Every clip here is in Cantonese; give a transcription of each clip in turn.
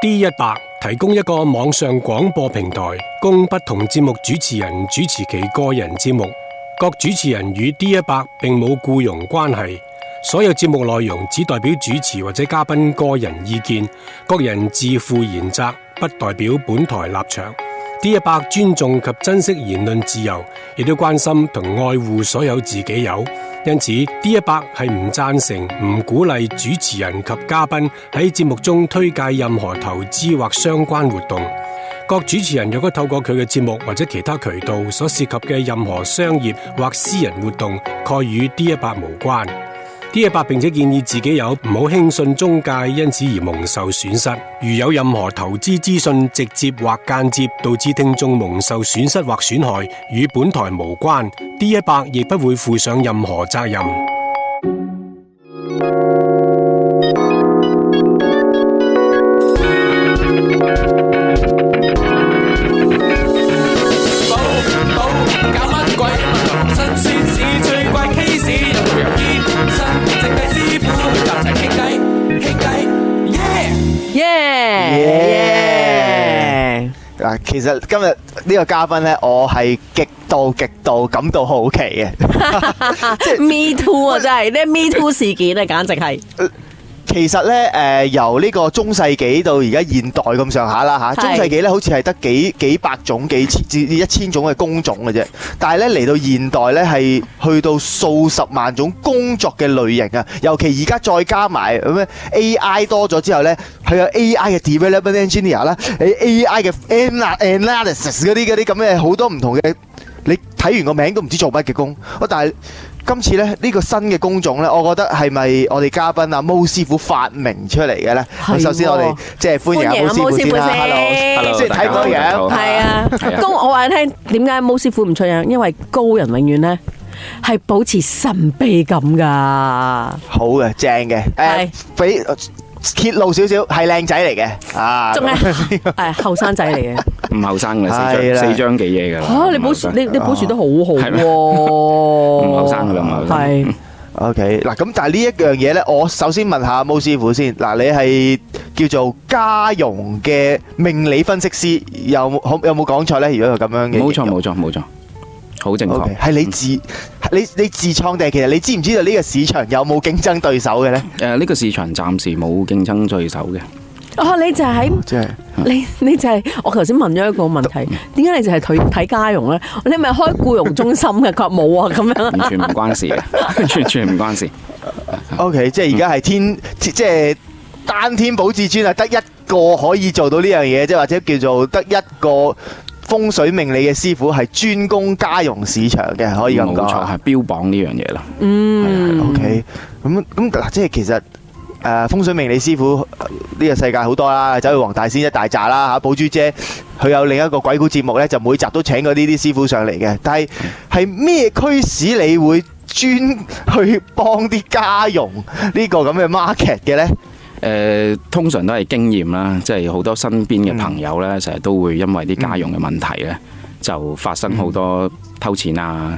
D100提供一個網上廣播平台，供不同節目主持人主持其個人節目。各主持人與 D100並冇僱傭關係，所有節目內容只代表主持或者嘉賓個人意見，各人自負嚴責，不代表本台立場。D100尊重及珍惜言論自由，亦都關心同愛護所有自己友。因此 D100係唔贊成、唔鼓勵主持人及嘉賓喺節目中推介任何投資或相關活動。各主持人若果透過佢嘅節目或者其他渠道所涉及嘅任何商業或私人活動，概與 D100無關。D100並且建議自己友唔好輕信中介，因此而蒙受損失。如有任何投資資訊直接或間接導致聽眾蒙受損失或損害，與本台無關。D100亦不會負上任何責任。嗱，其實今日呢個嘉賓咧，我係極度感到好奇嘅。即係 Me Too 啊，真係呢 Me Too 事件啊，簡直係。其實咧，由呢個中世紀到而家現代咁上下啦嚇，中世紀咧好似係得幾百種、幾千至1000種嘅工種嘅啫。但係咧嚟到現代咧，係去到數十萬種工作嘅類型啊！尤其而家再加埋咁 AI 多咗之後咧，佢有 AI 嘅 development engineer 啦，AI 嘅 analysis 嗰啲咁嘅好多唔同嘅，你睇完個名都唔知做乜嘅工。但係今次咧呢個新嘅工種咧，我覺得係咪我哋嘉賓阿毛師傅發明出嚟嘅咧？首先我哋即係歡迎阿毛師傅先啦 ，Hello， 即係睇唔到樣，係啊。咁我話你聽，點解毛師傅唔出樣？因為高人永遠咧係保持神秘感㗎。好嘅，正嘅，俾揭露少少，係靚仔嚟嘅啊！仲係後生仔嚟嘅，唔後生嘅四張幾嘢㗎啦。嚇！你保持得好好喎，唔後生㗎啦，唔後生。係 OK 嗱，咁但係呢一樣嘢咧，我首先問下毛師傅先嗱，你係叫做家傭嘅命理分析師，有冇講錯咧？如果係咁樣嘅，冇錯。好正確，係你自創定係其實你知唔知道呢個市場有冇競爭對手嘅咧？呢個市場暫時冇競爭對手嘅。哦，你就係你就係我頭先問咗一個問題，點解你就係睇家傭咧？你咪開僱傭中心嘅？佢話冇啊，咁樣完全唔關事嘅，完全唔關事。OK， 即係而家係即係單天保至尊啊，得一個可以做到呢樣嘢，即係或者叫做得一個風水命理嘅師傅係專攻家傭市場嘅，可以咁講。冇錯，係標榜呢樣嘢啦。OK， 咁嗱，即係其實風水命理師傅呢個世界好多啦，走去黃大仙一大紮啦嚇，寶珠姐佢有另一個鬼故節目咧，就每集都請過呢啲師傅上嚟嘅。但係咩驅使你會專去幫啲家傭呢個咁嘅 market 嘅咧？通常都係經驗啦，即係好多身邊嘅朋友咧，成日都會因為啲家傭嘅問題咧，就發生好多偷錢啊、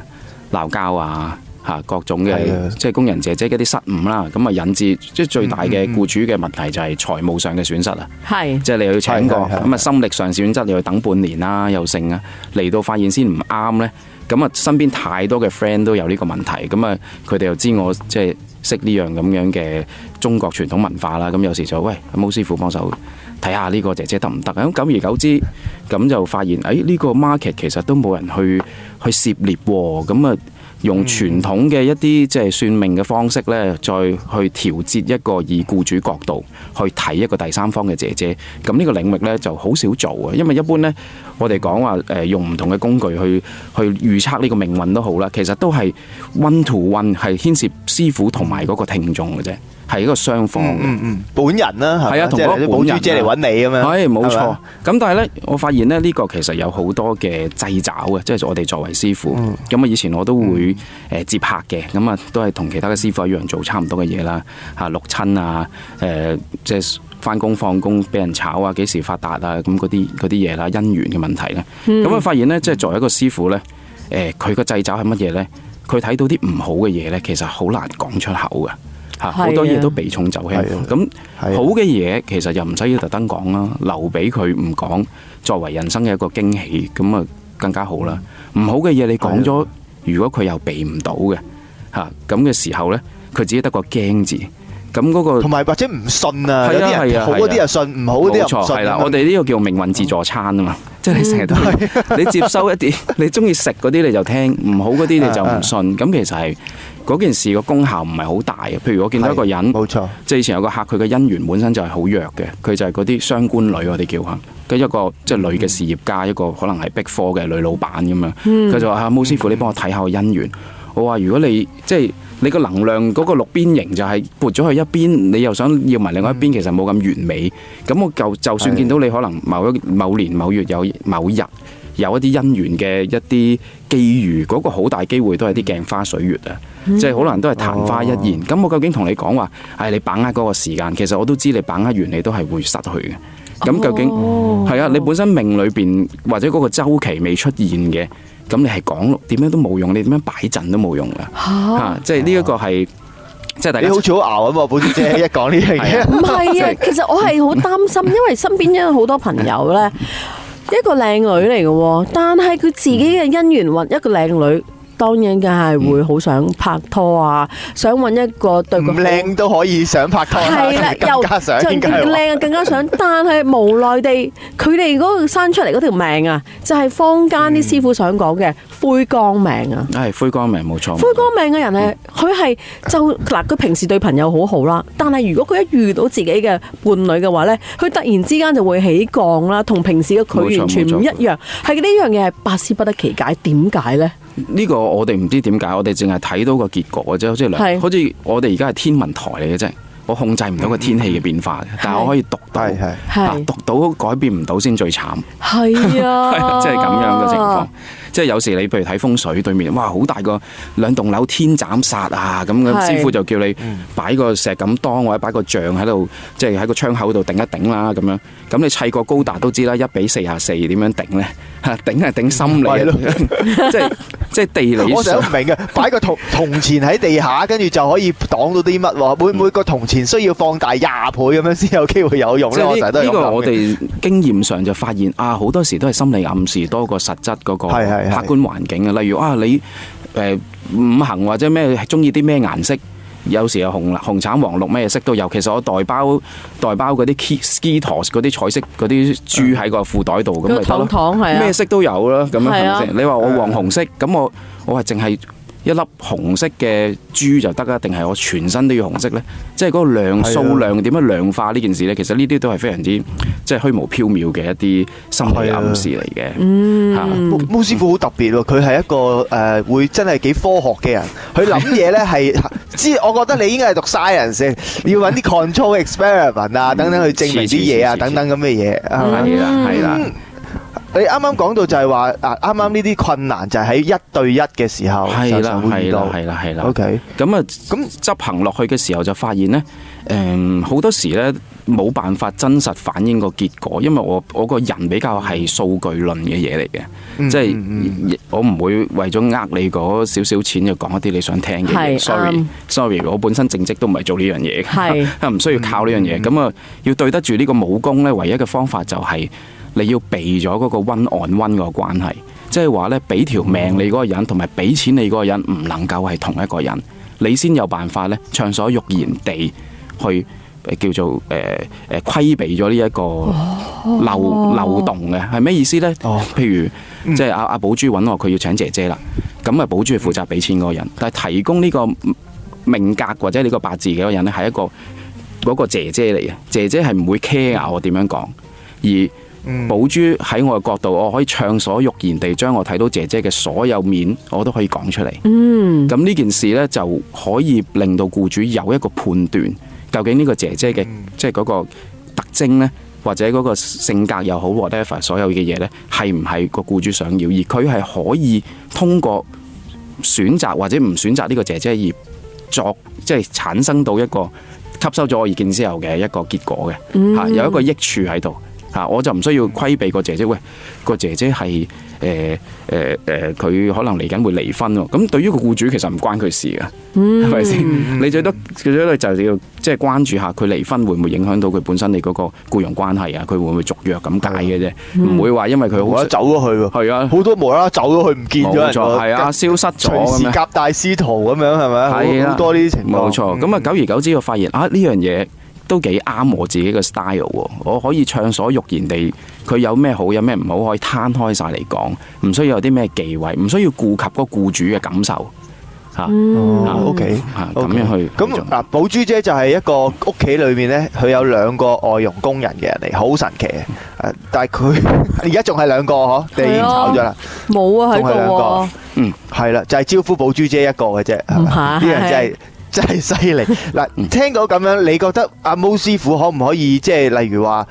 鬧交啊、各種嘅即係工人姐姐嗰啲失誤啦，咁啊引致即係最大嘅僱主嘅問題就係財務上嘅損失啊。係，即係你又要請過，咁啊心力上損失，你要等半年啦，又剩啊，嚟到發現先唔啱咧，咁啊身邊太多嘅 friend 都有呢個問題，咁啊佢哋又知我即係識呢樣咁樣嘅中國傳統文化啦，咁有時就喂毛師傅幫手睇下呢個姐姐得唔得？咁久而久之，咁就發現呢個 market 其實都冇人去涉獵喎，咁啊用傳統嘅一啲即係算命嘅方式咧，再去調節一個以僱主角度去睇一個第三方嘅姐姐，咁呢個領域咧就好少做啊，因為一般咧我哋講話用唔同嘅工具去預測呢個命運都好啦，其實都係 one to one 係牽涉師傅同埋嗰個聽眾嘅啫。係一個雙方嘅，本人啦，係啊，同嗰個寶珠姐嚟揾你咁樣，係冇錯。咁但係咧，我發現咧呢個其實有好多嘅掣肘嘅，即係我哋作為師傅，咁啊以前我都會接客嘅，咁啊都係同其他嘅師傅一樣做差唔多嘅嘢啦，六親啊，即係翻工放工俾人炒啊，幾時發達啊，咁嗰啲嘢啦，姻緣嘅問題咧，咁啊發現咧，即係作為一個師傅咧，佢個掣肘係乜嘢咧？佢睇到啲唔好嘅嘢咧，其實好難講出口嘅。嚇，好多嘢都避重就輕。咁好嘅嘢其實又唔使要特登講啦，留俾佢唔講，作為人生嘅一個驚喜，咁啊更加好啦。唔好嘅嘢你講咗，如果佢又避唔到嘅嚇，咁嘅時候咧，佢只係得個驚字。咁嗰個同埋或者唔信啊，有啲人好嗰啲又信，唔好嗰啲又唔信。冇錯，係啦，我哋呢個叫命運自助餐啊嘛，即係你成日都你接收一啲你中意食嗰啲你就聽，唔好嗰啲你就唔信。咁其實係嗰件事個功效唔係好大嘅。譬如我見到一個人，冇錯，即係以前有個客，佢嘅姻緣本身就係好弱嘅，佢就係嗰啲雙官女，我哋叫嚇，跟一個即係女嘅事業家，一個可能係Big 4嘅女老闆咁樣。佢就話：巫師傅，你幫我睇下個姻緣。我話：如果你即係你個能量嗰個六邊形就係撥咗去一邊，你又想要埋另外一邊，其實冇咁完美。咁我就算見到你可能某年某月有某日有一啲姻緣嘅一啲機遇，嗰個好大機會都係啲鏡花水月啊！即係可能都係曇花一現。咁我究竟同你講話，你把握嗰個時間，其實我都知你把握完你都係會失去嘅。咁究竟係啊？你本身命裏邊或者嗰個週期未出現嘅。咁你係講點樣都冇用，你點樣擺陣都冇用㗎，即係呢一個係即係大家。你好似好熬啊嘛，寶珠姐一講呢樣嘢。唔係啊，其實我係好擔心，因為身邊有好多朋友咧，一個靚女嚟嘅，但係佢自己嘅姻緣運一個靚女。當然梗係會好想拍拖啊，想揾一個對佢唔靚都可以想拍拖，係啦，又靚更加想，但係無奈地，佢哋嗰個生出嚟嗰條命啊，就係坊間啲師傅想講嘅灰光命啊。係灰光命冇錯。灰光命嘅人係佢係就嗱，佢平時對朋友好好啦，但係如果佢一遇到自己嘅伴侶嘅話咧，佢突然之間就會起降啦，同平時嘅佢完全唔一樣。係呢樣嘢係百思不得其解，點解咧？呢個我哋唔知點解，我哋淨係睇到個結果啫，好似我哋而家係天文台嚟嘅啫，我控制唔到個天氣嘅變化，但係我可以讀到，讀到改變唔到先最慘。係啊，即係咁樣嘅情況。即係有時你譬如睇風水對面，哇好大個兩棟樓天斬煞啊，咁師傅就叫你擺個石敢當或者擺個像喺度，即係喺個窗口度頂一頂啦咁樣。咁你砌個高達都知啦，1:44點樣頂咧？頂係頂心理，即係地理。我成日都唔明嘅，擺個銅錢喺地下，跟住就可以擋到啲乜喎？會唔會個銅錢需要放大20倍咁樣先有機會有用咧？我成日都係咁諗嘅。呢個我哋經驗上就發現啊，好多時都係心理暗示多過實質嗰個客觀環境啊。例如啊，你五行或者咩中意啲咩顏色？有時有紅橙黃綠咩色都有，其實我代包嗰啲 Skittles 嗰啲彩色嗰啲珠喺個褲袋度咁咪得咯，咩色都有啦，咁樣係咪先？你話我黃紅色，咁我係淨係一粒紅色嘅珠就得啊？定係我全身都要紅色咧？即係嗰個數量點樣量化呢件事咧？其實呢啲都係非常之即係虛無縹緲嘅一啲心理暗示嚟嘅。巫師傅好特別喎，佢係一個會真係幾科學嘅人，佢諗嘢咧係。我覺得你應該係讀 science， 要揾啲 control experiment 啊，等等去證明啲嘢啊，等等咁嘅嘢。係啦。你啱啱講到就係話啱啱呢啲困難就係喺1對1嘅時候就會遇到。係啦。OK。咁執行落去嘅時候就發現咧，好多時咧冇辦法真實反映個結果，因為我個人比較係數據論嘅嘢嚟嘅，即係我唔會為咗呃你嗰少少錢就講一啲你想聽嘅嘢。Sorry，我本身正職都唔係做呢樣嘢嘅，唔需要靠呢樣嘢。咁啊，要對得住呢個武功咧，唯一嘅方法就係你要避咗嗰個one on one個關係，即係話咧俾條命你嗰個人同埋俾錢你嗰個人唔能夠係同一個人，你先有辦法咧暢所欲言地去叫做規避咗呢一個漏洞嘅，係咩意思咧？譬如即係阿寶珠揾我，佢要請姐姐啦，咁啊寶珠係負責俾錢嗰個人，但係提供呢個命格或者呢個八字嘅嗰個人咧係一個嗰個姐姐嚟嘅，姐姐係唔會 care 我點樣講，而寶珠喺我嘅角度，我可以暢所欲言地將我睇到姐姐嘅所有面，我都可以講出嚟。咁呢件事呢，就可以令到僱主有一個判斷，究竟呢個姐姐嘅即係嗰個特徵呢，或者嗰個性格又好 whatever 所有嘅嘢呢，係唔係個僱主想要？而佢係可以通過選擇或者唔選擇呢個姐姐而作即係產生到一個吸收咗我意見之後嘅一個結果嘅，有一個益處喺度。我就唔需要規避個姐姐。喂，個姐姐係佢可能嚟緊會離婚喎。咁對於個僱主其實唔關佢事㗎，係咪先？你最多就要即係關注下佢離婚會唔會影響到佢本身你嗰個僱傭關係啊？佢會唔會續約咁解嘅啫？唔會話因為佢好走咗去喎。係啊，好多無啦啦走咗去唔見咗人。冇錯，係啊，消失咗咁樣。隨時夾帶私逃咁樣係咪？好多呢啲情況。冇錯。咁啊，久而久之我發現呢樣嘢都幾啱我自己嘅 style 喎，我可以暢所欲言地，佢有咩好有咩唔好可以攤開晒嚟講，唔需要有啲咩忌諱，唔需要顧及嗰個僱主嘅感受嚇。OK，咁樣去。咁嗱，寶珠姐就係一個屋企裏面咧，佢有2個外傭工人嘅人嚟，好神奇嘅。但係佢而家仲係2個嗬，定已經炒咗啦？冇啊，喺度喎。係啦，就係招呼寶珠姐一個嘅啫。唔係，呢樣真係犀利嗱！聽到咁樣，你覺得阿毛師傅可唔可以即係例如話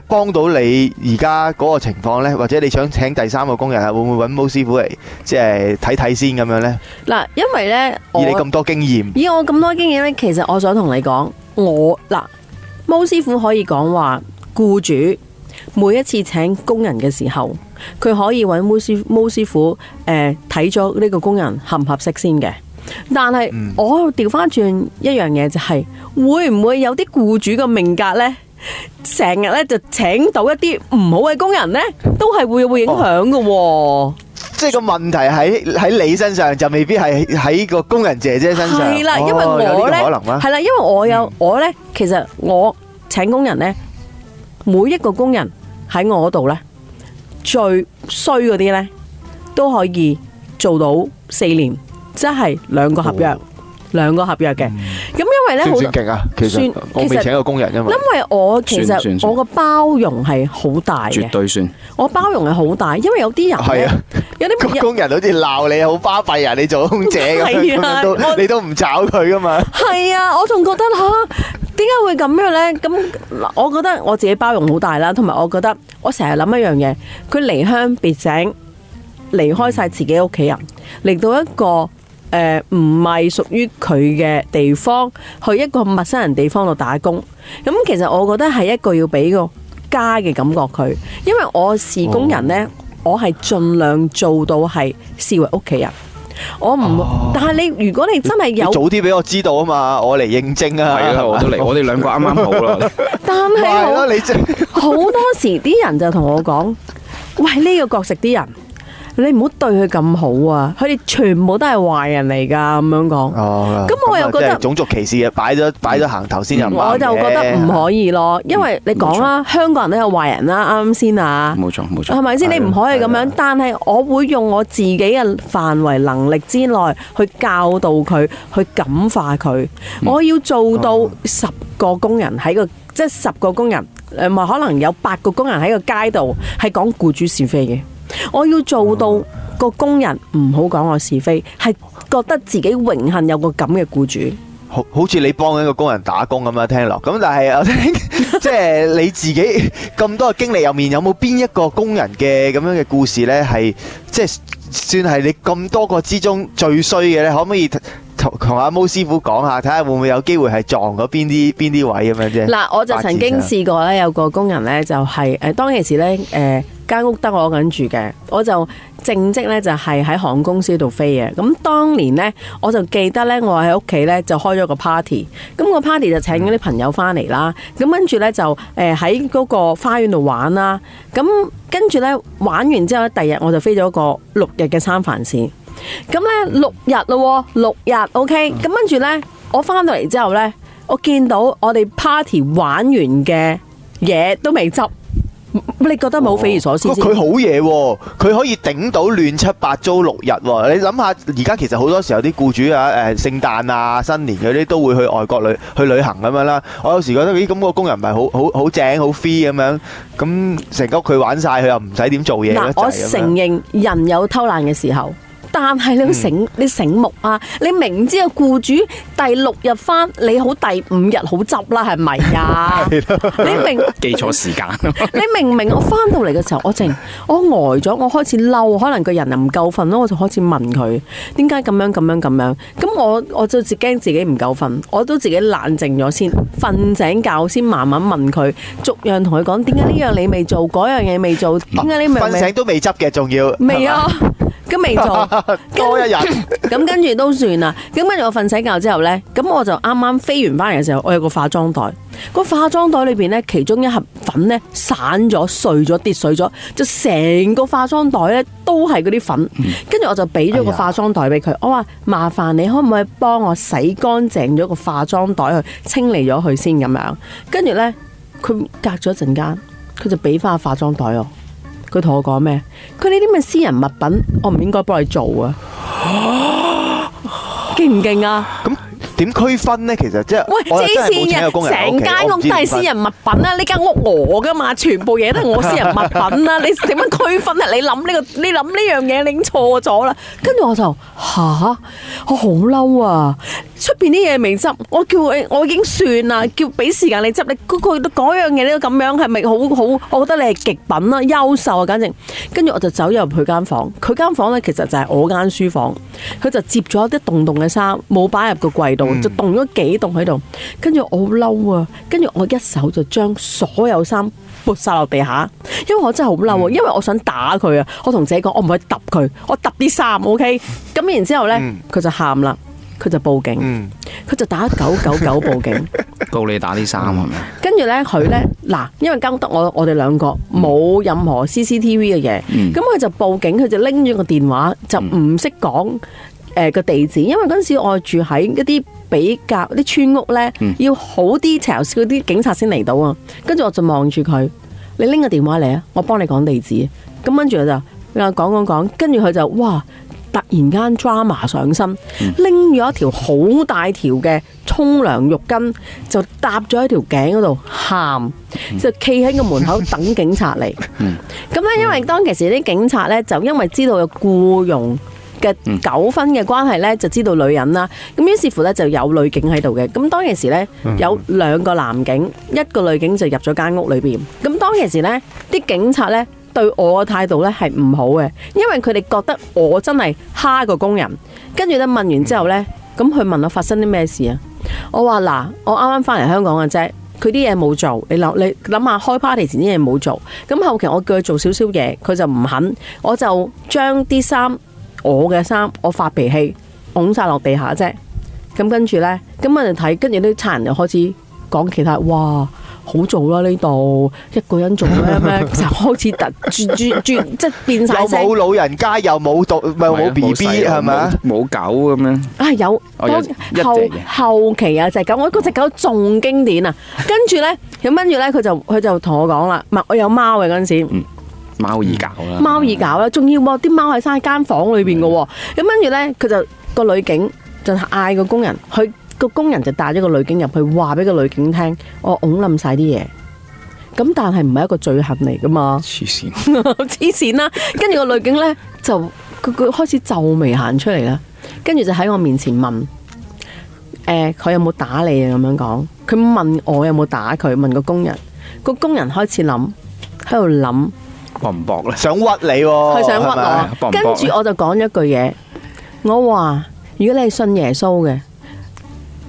幫到你而家嗰個情況呢？或者你想請第3個工人啊，會唔會揾毛師傅嚟即係睇睇先咁樣呢？嗱，因為呢，以你咁多經驗，以我咁多經驗呢，其實我想同你講，毛師傅可以講話，僱主每一次請工人嘅時候，佢可以揾毛師傅睇咗呢個工人合唔合適先嘅。但係我調翻轉一樣嘢，就係會唔會有啲僱主嘅命格呢？成日咧就請到一啲唔好嘅工人呢，都係會影響嘅。即係個問題喺你身上，就未必係喺個工人姐姐身上。係啦，因為我呢，係啦，因為我呢，其實我請工人呢，每一個工人喺我嗰度呢，最衰嗰啲呢，都可以做到4年。即係2個合約，2個合約嘅。咁因為咧，算唔算勁啊？其實我未請過工人，因為我其實我個包容係好大嘅，絕對算。我包容係好大，因為有啲人係啊，有啲工人好似鬧你好巴閉啊，你做空姐咁樣你都唔找佢噶嘛？係啊，我仲覺得點解會咁樣咧？咁我覺得我自己包容好大啦，同埋我覺得我成日諗一樣嘢，佢離鄉別井，離開晒自己屋企人，嚟到一個唔係屬於佢嘅地方，去一個陌生人地方度打工。咁其實我覺得係一個要俾個家嘅感覺佢，因為我視工人呢，我係盡量做到係視為屋企人。我唔，但係你如果你真係有早啲俾我知道啊嘛，我嚟應徵啊。係啊，我都嚟，我哋2個啱啱好啦。但係好多時啲人就同我講，喂，呢個角色啲人，你唔好對佢咁好啊！佢哋全部都係壞人嚟噶，咁樣講。咁我又覺得種族歧視嘅擺咗行頭先，我就覺得唔可以咯，因為你講啦，香港人都有壞人啦，啱先啊。冇錯冇錯，係咪先？你唔可以咁樣，但係我會用我自己嘅範圍能力之內去教導佢，去感化佢。我要做到10個工人喺個，即係10個工人，咪可能有8個工人喺個街度係講僱主是非嘅。我要做到個工人唔好講我是非，係覺得自己榮幸有個咁嘅僱主。好似你幫緊個工人打工咁樣聽落。咁但係我聽，即係你自己咁多嘅經歷入面，有冇邊一個工人嘅咁樣嘅故事呢？係即係算係你咁多個之中最衰嘅呢？可唔可以同阿毛師傅講下，睇下會唔會有機會係撞咗邊啲位咁樣啫？嗱，我就曾經試過咧，有個工人咧就係當其時咧間屋得我緊住嘅，我就正職咧就係喺航空公司度飛嘅。咁當年咧，我就記得咧，我喺屋企咧就開咗個 party，咁個 party 就請嗰啲朋友翻嚟啦。咁跟住咧就喺嗰個花園度玩啦。咁跟住咧玩完之後咧，第二日我就飛咗個6日嘅三藩市。咁咧6日咯，6日 OK。咁跟住咧，我翻到嚟之後咧，我見到我哋 party 玩完嘅嘢都未執。你覺得冇匪夷所思先？佢好嘢喎，佢可以頂到亂七八糟6日喎。你諗下，而家其實好多時候啲僱主啊，聖誕啊、新年嗰啲都會去外國去旅行咁樣啦。我有時覺得咦，咁個工人咪好正好 free 咁樣，咁成間屋佢玩晒，佢又唔使點做嘢。嗱，我承認人有偷懶嘅時候，但係你要你醒目啊！你明知個僱主第6日翻，你好第5日好執啦，係咪啊？你明記錯時間。你明唔明？我翻到嚟嘅時候，我呆咗，我開始嬲，可能個人又唔夠瞓咯，我就開始問佢點解咁樣。咁我就驚自己唔夠瞓，我都自己冷靜咗先，瞓醒覺先慢慢問佢，逐樣同佢講點解呢樣你未做，嗰樣嘢未做，點解你瞓醒都未執嘅，仲要未啊？咁未做多一日，咁跟住都算啦。咁跟住我瞓醒覺之後呢，咁我就啱啱飛完翻嚟嘅時候，我有個化妝袋，個化妝袋裏邊呢，其中一盒粉呢散咗、碎咗、跌碎咗，就成個化妝袋呢都係嗰啲粉。跟住我就俾咗個化妝袋俾佢，我話麻煩你可唔可以幫我洗乾淨咗個化妝袋去清理咗佢先咁樣。跟住呢，佢隔咗一陣間，佢就俾翻個化妝袋我。佢同我講咩？佢呢啲咁嘅私人物品，我唔應該幫你做啊！勁唔勁啊？咁點區分呢？其實即係喂，黐線嘅，成間屋都係私人物品啦！呢間屋我噶嘛，全部嘢都係我私人物品啦！你點樣區分啊？你諗呢樣嘢，你已經錯咗啦！跟住我就我好嬲啊！出邊啲嘢未執，我叫我已經算啦，叫俾時間你執，你嗰樣嘢都咁樣，係咪好？我覺得你係極品啦，優秀啊，簡直！跟住我就走入佢間房，佢間房咧其實就係我間書房，佢就接咗一啲凍嘅衫，冇擺入個櫃度，就凍咗幾凍喺度。跟住我好嬲啊！跟住我一手就將所有衫撥晒落地下，因為我真係好嬲啊！因為我想打佢啊！我同自己講，我唔可以揼佢，我揼啲衫 OK。咁然之後咧，佢就喊啦。佢就報警，佢就打999報警，告你打啲衫係咪？跟住咧，佢咧嗱，因為間屋得我哋兩個，冇任何 CCTV 嘅嘢，咁佢就報警，佢就拎咗個電話，就唔識講個地址，因為嗰陣時我住喺一啲比較啲村屋咧，要好啲details嗰啲警察先嚟到啊。跟住我就望住佢，你拎個電話嚟啊，我幫你講地址。咁跟住佢就講，跟住佢就哇！突然間 drama 上身，拎咗一條好大條嘅沖涼浴巾，就搭咗喺條頸嗰度喊，就企喺個門口等警察嚟。咁咧，因為當其時啲警察咧，就因為知道有僱傭嘅糾紛嘅關係咧，就知道女人啦。咁於是乎咧，就有女警喺度嘅。咁當其時咧，有2個男警，一個女警就入咗間屋裏邊。咁當其時咧，啲警察咧，對我嘅態度咧係唔好嘅，因為佢哋覺得我真係蝦個工人。跟住咧問完之後咧，咁佢問我發生啲咩事啊？我話嗱，我啱啱翻嚟香港嘅啫，佢啲嘢冇做，你諗下開 party 前啲嘢冇做，咁後期我叫佢做少少嘢，佢就唔肯，我就將啲衫，我嘅衫，我發脾氣，拱晒落地下啫。咁跟住咧，咁我哋睇，跟住啲差人就開始講其他，哇！好做啦呢度，一個人做咩就開始轉，即係變晒聲。又冇老人家，又冇冇 BB 係咪啊？冇狗咁樣。啊有，後期啊隻狗，我嗰隻狗仲經典啊！跟住咧，佢就同我講啦，我有貓嘅嗰陣時。貓易搞啦，貓易搞啦，仲要啲貓喺晒間房裏邊嘅喎。咁跟住咧，佢就個女警就嗌個工人去。個工人就帶咗個女警入去，話俾個女警聽，我拱冧晒啲嘢。咁但係唔係一個罪行嚟噶嘛？黐線，黐線啦！跟住個女警咧就佢開始皺眉行出嚟啦，跟住就喺我面前問，佢有冇打你啊？咁樣講，佢問我有冇打佢，問個工人。個工人開始諗，喺度諗，搏唔搏咧？想屈你喎，佢想屈我。跟住我就講咗一句嘢，我話如果你係信耶穌嘅。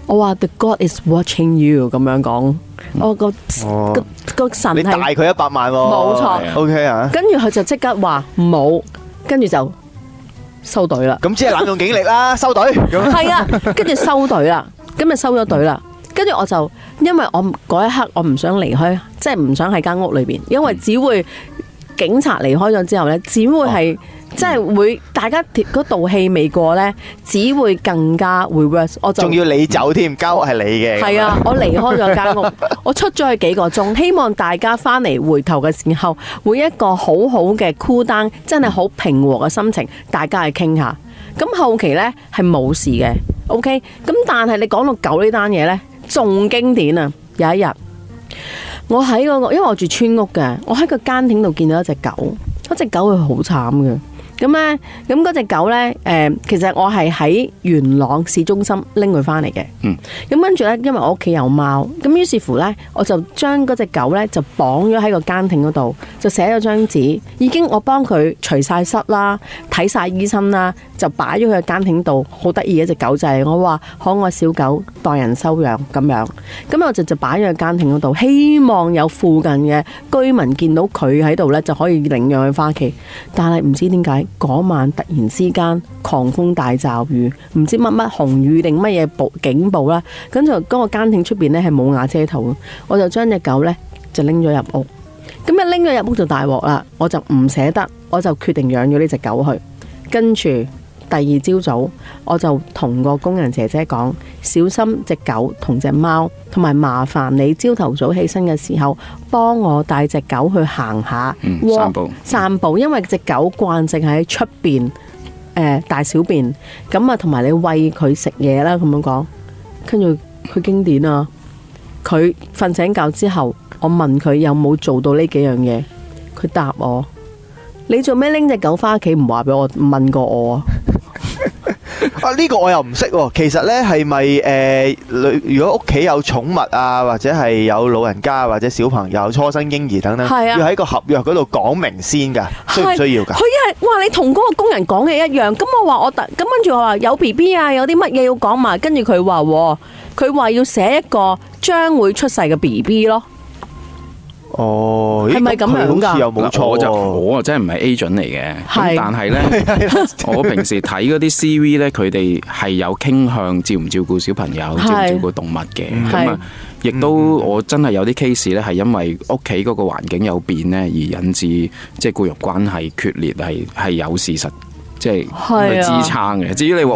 我話 The God is watching you 咁樣講，我個神係你大佢100萬喎，冇錯 ，OK 啊。跟住佢就即刻話冇，跟住就收隊啦。咁即係濫用警力啦，收隊。係啊，跟住收隊啦，咁就收咗隊啦。跟住我就因為我嗰一刻我唔想離開，即係唔想喺間屋裏邊，因為只會警察離開咗之後咧，只會係。即係會，大家嗰道氣未過呢，只會更加會 worse。我就仲要你走添，間屋係你嘅。係啊，我離開咗間屋，我出咗去幾個鐘，希望大家翻嚟回頭嘅時候，會一個好好嘅 cool down，真係好平和嘅心情，大家去傾下。咁後期呢係冇事嘅 ，OK。咁但係你講到狗呢單嘢呢，仲經典啊！有一日，我喺嗰個，因為我住村屋嘅，我喺個間亭度見到一隻狗，嗰隻狗佢好慘嘅。咁咧，咁嗰隻狗咧，其實我係喺元朗市中心拎佢翻嚟嘅。咁跟住咧，因為我屋企有貓，咁於是乎咧，我就將嗰隻狗咧就綁咗喺個間亭嗰度，就寫咗張紙，已經我幫佢除晒虱啦，睇晒醫生啦，就擺咗佢個間亭度，好得意嘅一隻狗仔，我話可愛小狗待人收養咁樣，咁我就擺咗個間亭嗰度，希望有附近嘅居民見到佢喺度咧，就可以領養佢翻屋企。但係唔知點解嗰晚突然之間狂風大驟雨，唔知乜乜紅雨定乜嘢警報啦，咁就嗰個間亭出邊咧係冇瓦遮頭，我就將隻狗咧就拎咗入屋。咁一拎咗入屋就大鑊啦，我就唔捨得，我就決定養咗呢隻狗去。跟住第二朝早，我就同個工人姐姐講，小心隻狗同隻貓，同埋麻煩你朝頭早起身嘅時候，幫我帶隻狗去行下散步，因為隻狗慣性喺出邊大小便，咁啊同埋你餵佢食嘢啦，咁樣講。跟住佢經典啊，佢瞓醒覺之後，我問佢有冇做到呢幾樣嘢，佢答我：你做咩拎隻狗翻屋企唔話俾我，問過我啊？啊！呢個我又唔識喎。其實呢係咪如果屋企有寵物啊，或者係有老人家或者小朋友、初生嬰兒等等，要喺個合約嗰度講明先㗎，需唔需要㗎？佢係哇！你同嗰個工人講嘅一樣。咁我話咁跟住我話有 BB 啊，有啲乜嘢要講埋。跟住佢話要寫一個將會出世嘅 BB 咯。哦，係咪咁樣㗎？又冇錯，我真係唔係 agent 嚟嘅。咁但係咧，我平時睇嗰啲 CV 咧，佢哋係有傾向照唔照顧小朋友、照唔照顧動物嘅。咁啊，亦都我真係有啲 case 咧，係因為屋企嗰個環境有變咧，而引致即係僱傭關係決裂，係有事實。即係去支撐嘅。至於你話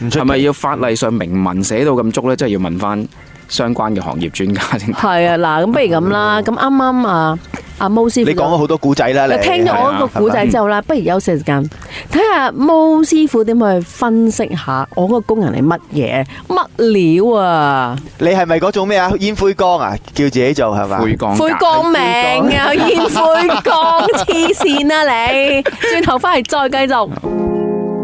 係咪要法例上明文寫到咁足咧？即係要問翻相關嘅行業專家先。係啊，嗱，咁不如咁啦。咁啱啱阿毛師傅，你講咗好多古仔啦。你聽咗我一個古仔之後啦，不如休息時間睇下毛師傅點去分析下我嗰個工人係乜料啊？你係咪嗰種咩啊？煙灰缸啊？叫自己做係嘛？灰缸命啊！煙灰缸黐線啊你！轉頭翻嚟再繼續。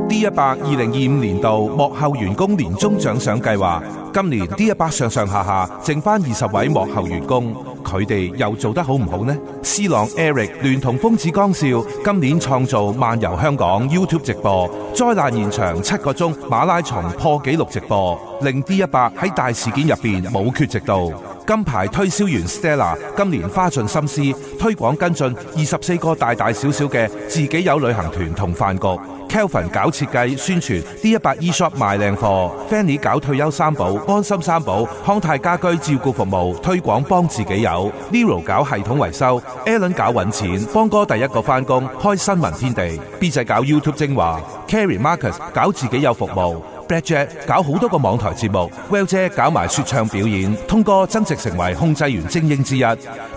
D100 2025年度幕後員工年終獎賞計劃，今年 D100 上上下下剩翻20位幕後員工，佢哋又做得好唔好呢？C 朗 Eric 聯同瘋子江少，今年創造漫遊香港 YouTube 直播，災難現場7個鐘馬拉松破紀錄直播，令 D100 喺大事件入邊冇缺席到。金牌推銷員 Stella 今年花盡心思推廣跟進24個大大小小嘅自己有旅行團同飯局。Kelvin 搞設計宣傳 D100 eShop 賣靚貨 ，Fanny 搞退休三寶安心三寶，康泰家居照顧服務推廣幫自己有 ，Nero 搞系統維修 ，Alan 搞搵錢，邦哥第一個返工開新聞天地 ，B 仔搞 YouTube 精華 ，Carrie Marcus 搞自己有服務。Black Jack 搞好多個網台節目 ，Well 姐搞埋說唱表演，通哥增值成為控制員精英之一。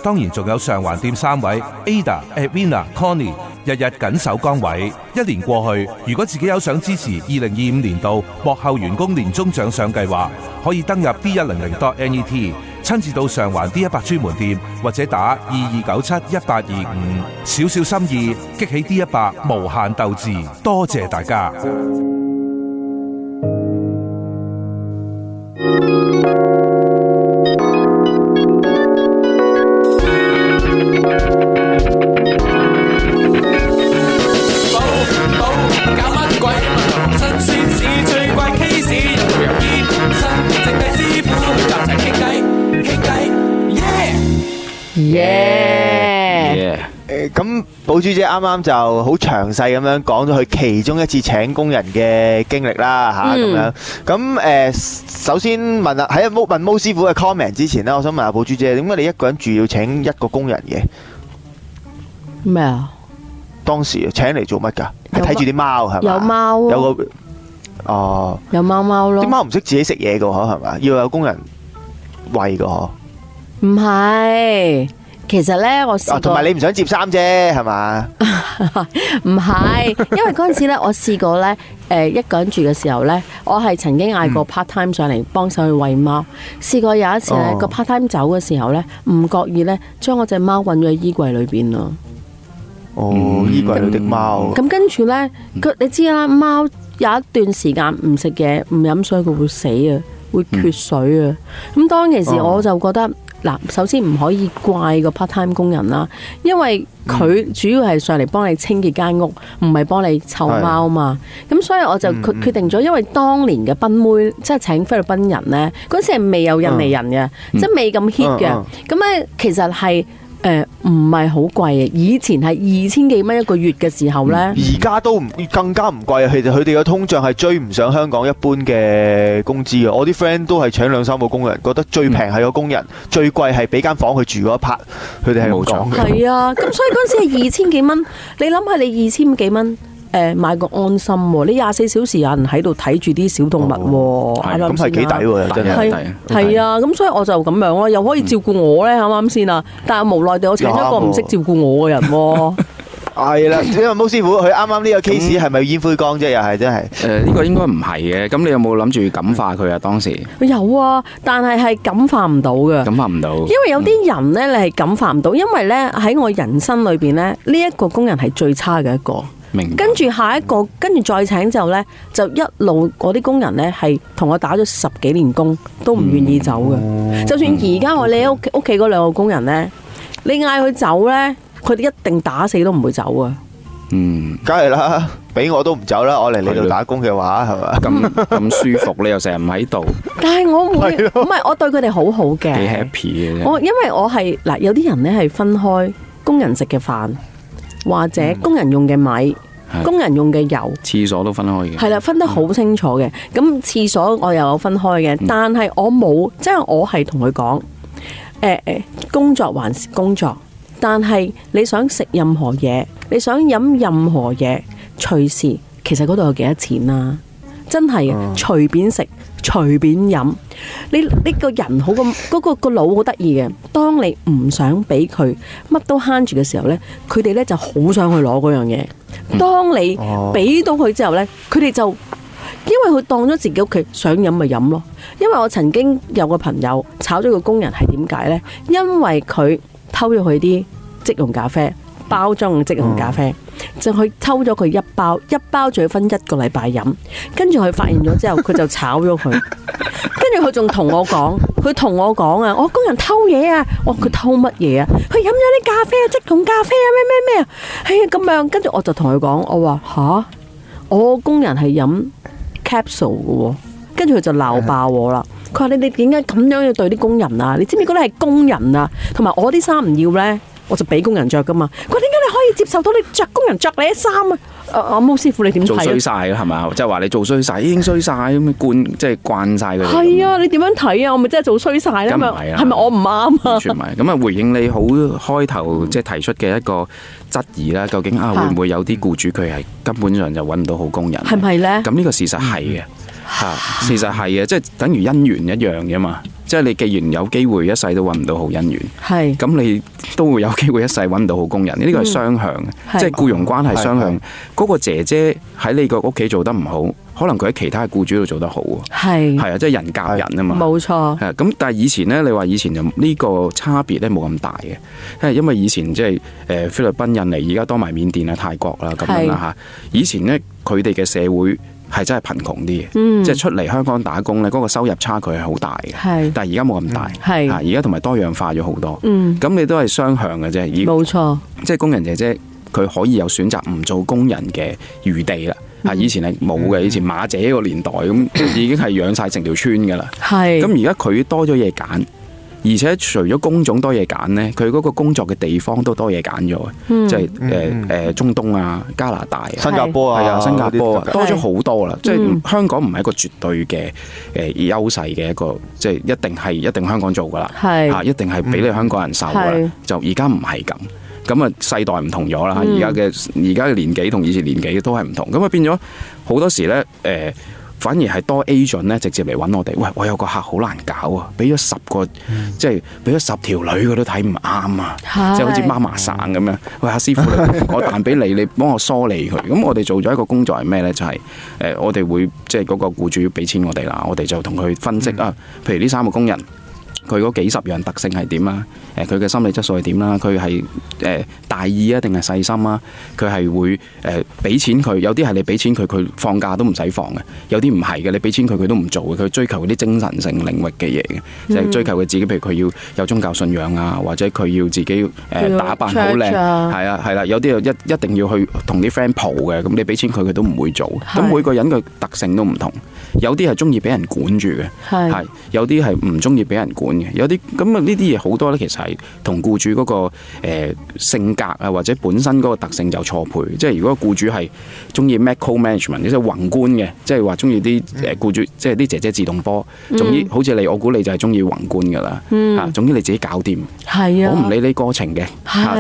當然仲有上環店3位 Ada、Edwina、Connie， 日日緊守崗位。1年過去，如果自己有想支持2025年度幕後員工年終獎賞計劃，可以登入 D100.net， 親自到上環 D100 專門店，或者打22971825，少少心意激起 D100 無限鬥志。多謝大家。咁寶珠姐啱啱就好詳細咁樣講咗佢其中一次請工人嘅經歷啦嚇咁樣。咁首先問下喺問毛師傅嘅 comment 之前咧，我想問下寶珠姐，點解你一個人住要請一個工人嘅？咩啊？當時請嚟做乜㗎？係睇住啲貓係嘛？有貓有個有貓貓咯。啲貓唔識自己食嘢㗎嗬係嘛？要有工人餵㗎嗬？唔係。其實咧，我試過同埋你唔想接衫啫，係嘛？唔係，因為嗰陣時咧，我試過咧，一個人住嘅時候咧，我係曾經嗌過 part time 上嚟幫手去餵貓。試過有一次咧，個 part time 走嘅時候咧，唔覺意咧，將我隻貓韞咗喺衣櫃裏邊咯。哦，衣櫃裏的貓。咁跟住咧，你知啦，貓有一段時間唔食嘢、唔飲水，佢會死啊，會缺水啊。咁當其時我就覺得，嗱，首先唔可以怪個 part time 工人啦，因為佢主要係上嚟幫你清潔間屋，唔係幫你湊貓嘛。咁所以我就決定咗，因為當年嘅賓妹即係請菲律賓人咧，嗰陣時係未有印尼人嘅，即係未咁 hit 嘅。咁咧其實係。唔係好貴嘅，以前係2000幾蚊一個月嘅時候呢，而家都更加唔貴啊！其實佢哋嘅通脹係追唔上香港一般嘅工資啊！我啲 friend 都係請2-3個工人，覺得最平係個工人，最貴係俾間房佢住嗰一 part，佢哋係咁講嘅。係啊，咁所以嗰陣時係2000幾蚊，你諗下你2000幾蚊。買個安心喎，你24小時有人喺度睇住啲小動物喎，咁係幾抵喎，真係。係啊，咁所以我就咁樣咯，又可以照顧我咧，啱啱先啊？但係無奈地我請咗一個唔識照顧我嘅人喎。係啦，因為毛師傅佢啱啱呢個 case 係咪煙灰缸啫？又係真係。呢個應該唔係嘅，咁你有冇諗住感化佢啊？當時有啊，但係感化唔到嘅。感化唔到，因為有啲人咧，你係感化唔到，因為咧喺我人生裏邊咧，呢一個工人係最差嘅一個。跟住下一個，跟住再請之後呢，就一路嗰啲工人呢係同我打咗10幾年工，都唔願意走嘅。就算而家我哋屋企嗰2個工人呢，你嗌佢走呢，佢哋一定打死都唔會走啊。梗係啦，俾我都唔走啦。我嚟你度打工嘅話，係嘛？咁舒服，你又成日唔喺度。但係我唔會，唔係我對佢哋好好嘅，幾 happy 嘅。因為我係嗱，有啲人呢係分開工人食嘅飯，或者工人用嘅米。工人用嘅油，廁所都分開嘅，係啦，分得好清楚嘅。咁廁所我又有分開嘅，但係我冇，即係我係同佢講，工作還是工作，但係你想食任何嘢，你想飲任何嘢，隨時其實嗰度有幾多錢啊？真係嘅，隨便食，隨便飲。你個人好咁，嗰個腦好得意嘅。當你唔想俾佢乜都慳住嘅時候呢，佢哋呢就好想去攞嗰樣嘢。當你俾到佢之後呢，佢哋就因為佢當咗自己屋企，想飲咪飲咯。因為我曾經有個朋友炒咗個工人係點解呢？因為佢偷咗佢啲即溶咖啡，包裝嘅即溶咖啡，就去偷咗佢一包仲要分1個禮拜飲。跟住佢發現咗之後，佢就炒咗佢。跟住佢仲同我講，啊，我工人偷嘢啊！我話佢偷乜嘢啊？佢飲咗啲咖啡啊，即溶咖啡啊，咩啊？係咁樣。跟住我就同佢講，我話吓，我工人係飲 capsule 嘅喎。跟住佢就鬧爆我啦。佢話你哋點解咁樣要對啲工人啊？你知唔知嗰啲係工人啊？同埋我啲衫唔要咧，我就俾工人着噶嘛。佢話點解你可以接受到你着工人着你啲衫啊？阿毛師傅你點睇啊？做衰晒嘅係咪？即係話你做衰晒，已經衰晒咁即係慣晒佢哋。係啊，你點樣睇啊？我咪真係做衰晒咧？咁唔係啊？係咪我唔啱啊？完全唔係。咁啊，回應你好開頭即係提出嘅一個質疑啦，究竟會唔會有啲僱主佢係根本上就揾唔到好工人？係咪咧？咁呢個事實係嘅。事實係嘅，即係等於姻緣一樣嘅嘛。即係你既然有機會一世都揾唔到好姻緣，係咁你都會有機會一世揾唔到好工人。呢個係雙向嘅，即係僱傭關係雙向。嗰個姐姐喺你個屋企做得唔好，可能佢喺其他僱主度做得好喎。係啊，即係人夾人啊嘛。冇錯。咁但係以前呢，你話以前就呢個差別咧冇咁大嘅，因為以前即係菲律賓、印尼，而家多埋緬甸啊、泰國啦咁樣啦嚇。以前呢，佢哋嘅社會係真係貧窮啲嘅，即係出嚟香港打工咧，嗰個收入差距係好大嘅。但係而家冇咁大，而家同埋多樣化咗好多。咁你都係雙向嘅啫。冇錯，即係工人姐姐佢可以有選擇唔做工人嘅餘地啦。以前係冇嘅，以前馬姐個年代咁已經係養晒成條村㗎啦。咁而家佢多咗嘢揀。而且除咗工種多嘢揀呢，佢嗰個工作嘅地方都多嘢揀咗，即係中東啊、加拿大啊、新加坡啊、新加坡啊，多咗好多啦。即係香港唔係一個絕對嘅優勢嘅一個，即係一定香港做噶啦，一定係俾你香港人受噶啦。就而家唔係咁，咁啊世代唔同咗啦。而家嘅年紀同以前年紀都係唔同，咁啊變咗好多時呢。反而係多 agent 咧，直接嚟揾我哋。喂，我有個客好難搞啊，俾咗10個，即係俾咗10條女，佢都睇唔啱啊，即係好似媽媽生咁樣。喂，阿師傅，我彈俾你，你幫我梳理佢。咁我哋做咗一個工作係咩咧？就係我哋會即係嗰個僱主要俾錢我哋啦，我哋就同佢分析啊。譬如呢3個工人，佢嗰幾十樣特性係點啊？佢嘅心理質素係點啦？佢係大意啊定係細心啊？佢係會俾錢佢，有啲係你俾錢佢，佢放假都唔使放嘅；有啲唔係嘅，你俾錢佢，佢都唔做嘅。佢追求嗰啲精神性領域嘅嘢嘅，就係追求佢自己，譬如佢要有宗教信仰啊，或者佢要自己打扮好靚，係啊係啦，有啲又一定要去同啲 friend 蒲嘅，咁你俾錢佢，佢都唔會做。咁每個人嘅特性都唔同，有啲係中意俾人管住嘅，係有啲係唔中意俾人管嘅，有啲咁啊呢啲嘢好多咧，其實係同僱主嗰個性格啊，或者本身嗰個特性就錯配。即係如果僱主係中意 macro management， 即係宏觀嘅，即係話中意啲僱主，即係啲姐姐自動波，總之好似你，我估你就係中意宏觀噶啦，總之你自己搞掂，我唔理你過程嘅，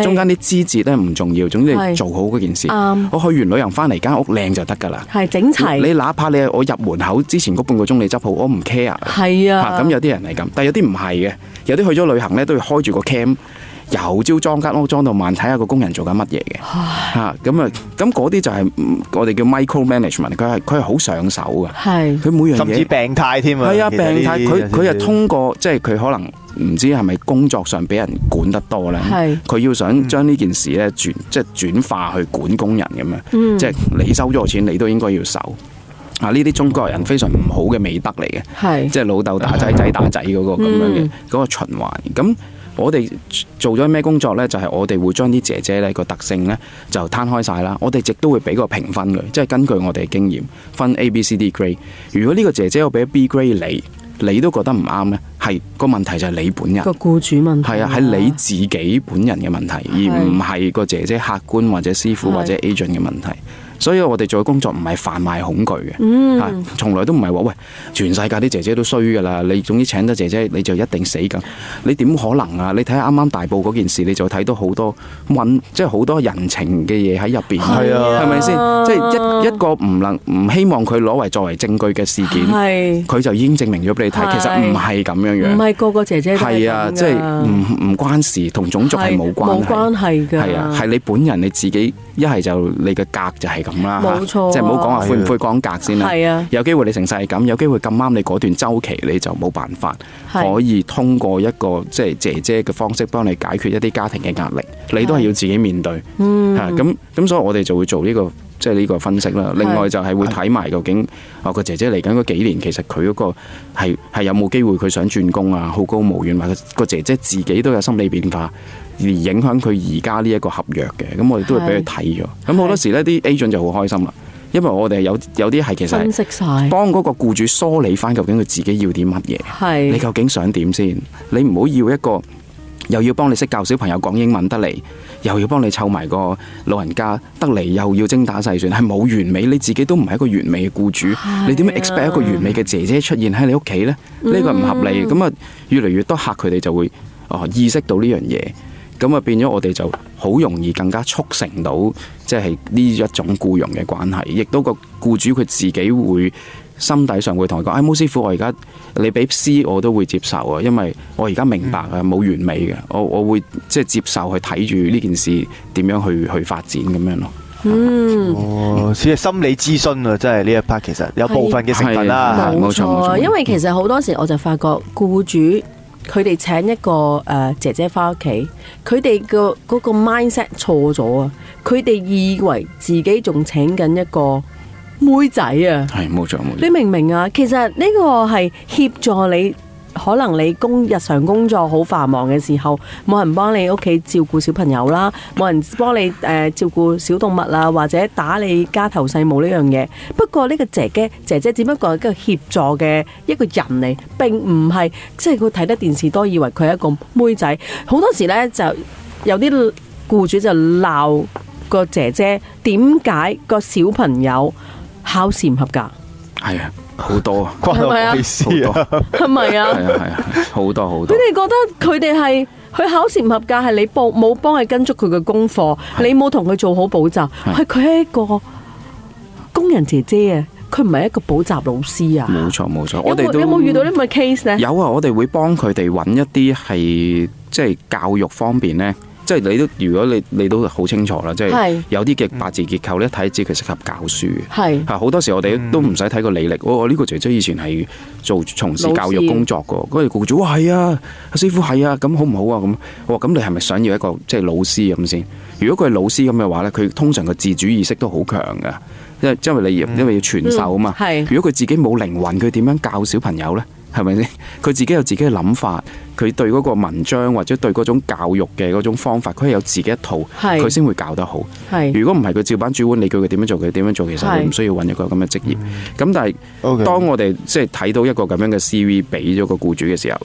中間啲枝節咧唔重要，總之你做好嗰件事。我去完旅行翻嚟間屋靚就得噶啦，係整齊。你哪怕你我入門口之前嗰半個鐘你執好，我唔 care。係啊，咁有啲人係咁，但係有啲唔係嘅，有啲去咗旅行咧都要開住個 cam， 由朝裝間屋裝到晚，睇下個工人做緊乜嘢嘅。咁嗰啲就係我哋叫 micro management， 佢係好上手嘅。係，佢每樣嘢甚至病態添啊。係啊，病態。佢係通過即係佢可能唔知係咪工作上俾人管得多咧，佢要想將呢件事咧轉化去管工人咁樣。即係你收咗我錢，你都應該要受。呢啲中國人非常唔好嘅美德嚟嘅，即係老豆打仔，仔打仔嗰個咁樣嘅嗰個循環。咁我哋做咗咩工作呢？就係我哋會將啲姐姐呢個特性呢就攤開晒啦。我哋亦都會俾個評分佢，即係根據我哋嘅經驗分 A、B、C、D grade。如果呢個姐姐我俾 B grade 你都覺得唔啱呢，係個問題就係你本人個僱主問題，係啊，係你自己本人嘅問題，而唔係個姐姐客觀或者師傅或者 agent 嘅問題。所以我哋做嘅工作唔係販賣恐懼嘅，從來都唔係話喂，全世界啲姐姐都衰㗎啦，你總之請得姐姐你就一定死㗎，你點可能啊？你睇下啱啱大埔嗰件事，你就睇到好多即係好多人情嘅嘢喺入邊，係咪先？即係一個唔希望佢攞作為證據嘅事件，佢就已經證明咗俾你睇，其實唔係咁樣樣，唔係個個姐姐都係啊，即係唔關事，同種族係冇關係㗎，係啊，係你本人你自己一係就你嘅格就係咁啦，冇錯，即係唔好講話悔唔悔講格先啦。係啊，有機會你成世係咁，有機會咁啱你嗰段週期你就冇辦法可以通過一個即係姐姐嘅方式幫你解決一啲家庭嘅壓力，你都係要自己面對。咁所以我哋就會做呢個即係呢個分析啦。另外就係會睇埋究竟個姐姐嚟緊嗰幾年，其實佢嗰個係有冇機會佢想轉工啊，好高騖遠，或者個姐姐自己都有心理變化，而影響佢而家呢一個合約嘅，咁我哋都會俾佢睇咗。咁好多時呢啲 agent 就好開心啦，因為我哋有啲係其實分析晒，幫嗰個僱主梳理翻究竟佢自己要啲乜嘢，你究竟想點先？你唔好要一個又要幫你識教小朋友講英文得嚟，又要幫你湊埋個老人家得嚟，又要精打細算，係冇完美，你自己都唔係一個完美嘅僱主，你點樣 expect 一個完美嘅姐姐出現喺你屋企呢？呢個唔合理。咁啊，越嚟越多客佢哋就會意識到呢樣嘢。咁啊，變咗我哋就好容易更加促成到，即係呢一種僱傭嘅關係，亦都個僱主佢自己會心底上會同佢講：，毛師傅，我而家你俾 C 我都會接受啊，因為我而家明白啊，冇完美嘅，我會即係接受去睇住呢件事點樣去發展咁樣咯。似係心理諮詢啊，真係呢一 part 其實有部分嘅成分啦，冇錯。因為其實好多時我就發覺僱主。佢哋請一個姐姐返屋企，佢哋個嗰個 mindset 錯咗啊！佢哋以為自己仲請緊一個妹仔啊！係冇錯，你明唔明啊？其實呢個係協助你，可能你日常工作好繁忙嘅時候，冇人幫你屋企照顧小朋友啦，冇人幫你照顧小動物啦，或者打理家頭細務呢樣嘢。不過呢個姐姐只不過係一個協助嘅一個人嚟，並唔係即係佢睇得電視多，以為佢係一個妹仔。好多時呢，就有啲僱主就鬧個姐姐，點解個小朋友考試唔合格？係啊。好多啊，關我屁事啊，係咪啊？係啊，好多好多。你哋覺得佢哋係佢考試唔合格，係你冇幫佢跟足佢嘅功課，你冇同佢做好補習，係佢係一個工人姐姐啊，佢唔係一個補習老師啊。冇錯，我哋都有冇遇到呢咁嘅 case 咧？有啊，我哋會幫佢哋揾一啲係即係教育方面咧。即係你都如果你都好清楚啦，即係係有啲嘅八字結構咧，睇知佢適合教書嘅。係好多時我哋都唔使睇個履歷，我呢個姐姐以前係從事教育工作㗎，嗰個僱主話係啊，師傅係啊，咁好唔好啊？咁我話咁你係咪想要一個即係老師咁先？如果佢係老師咁嘅話咧，佢通常個自主意識都好強㗎，因為要傳授啊嘛。係如果佢自己冇靈魂，佢點樣教小朋友咧？係咪先？佢自己有自己嘅諗法，佢對嗰個文章或者對嗰種教育嘅嗰種方法，佢係有自己一套，係佢先會教得好。係如果唔係佢照板煮碗，你叫佢點樣做，佢點樣做，其實佢唔需要揾一個咁嘅職業。咁但係 OK 當我哋即係睇到一個咁樣嘅 CV 俾咗個僱主嘅時候，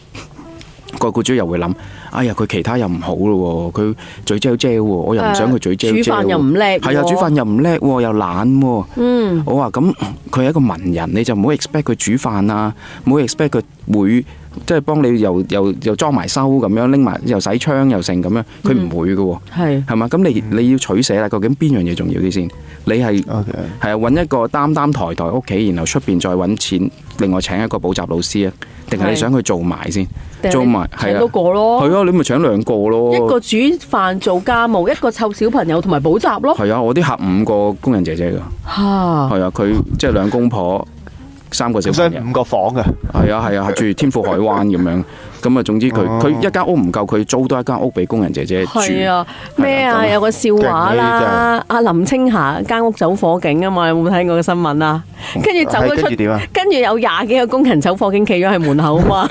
個僱主又會諗：哎呀，佢其他又唔好咯，佢嘴嚼嚼喎，我又唔想佢嘴嚼嚼。煮飯又唔叻，係啊，煮飯又唔叻喎，又懶喎。嗯，我話咁，佢係一個文人，你就唔好 expect 佢煮飯啊，唔好 expect 佢會即係幫你又裝埋修咁樣，拎埋又洗窗又成咁樣，佢唔會嘅喎。係嘛？咁你要取捨啦，究竟邊樣嘢重要啲先？你係 OK 係啊，揾一個擔抬屋企，然後出邊再揾錢，另外請一個補習老師啊？定係你想佢做埋先？做埋係請多個咯，係啊，你咪請兩個咯。一個煮飯做家務，一個湊小朋友同埋補習咯。係啊，我啲客5個工人姐姐㗎。嚇，係啊，佢即係2公婆3個小所以朋友。 5個房嘅。係啊，住天賦海灣咁樣。咁啊，總之佢一間屋唔夠，佢租多一間屋俾工人姐姐住。係啊，咩啊？有個笑話啦，阿林青霞間屋走火警啊嘛，有冇睇過個新聞啊？跟住走咗出，跟住點啊？跟住有20幾個工人走火警企咗喺門口啊嘛。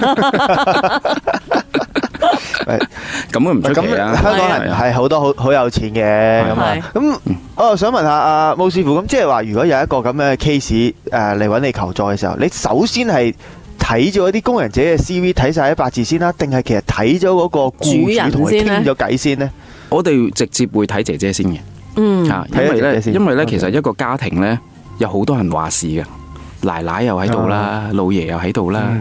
咁啊唔出奇啦。香港人係好多好有錢嘅咁啊。咁我又想問下阿巫師傅，咁即係話，如果有一個咁嘅 case 嚟揾你求助嘅時候，你首先係睇咗啲工人姐嘅 CV， 睇晒啲八字先啦，定係其實睇咗嗰個僱主同佢傾咗偈先呢？我哋直接會睇姐姐先嘅。嗯，因為咧，其實一個家庭咧有好多人話事嘅。奶奶又喺度啦，老爺又喺度啦，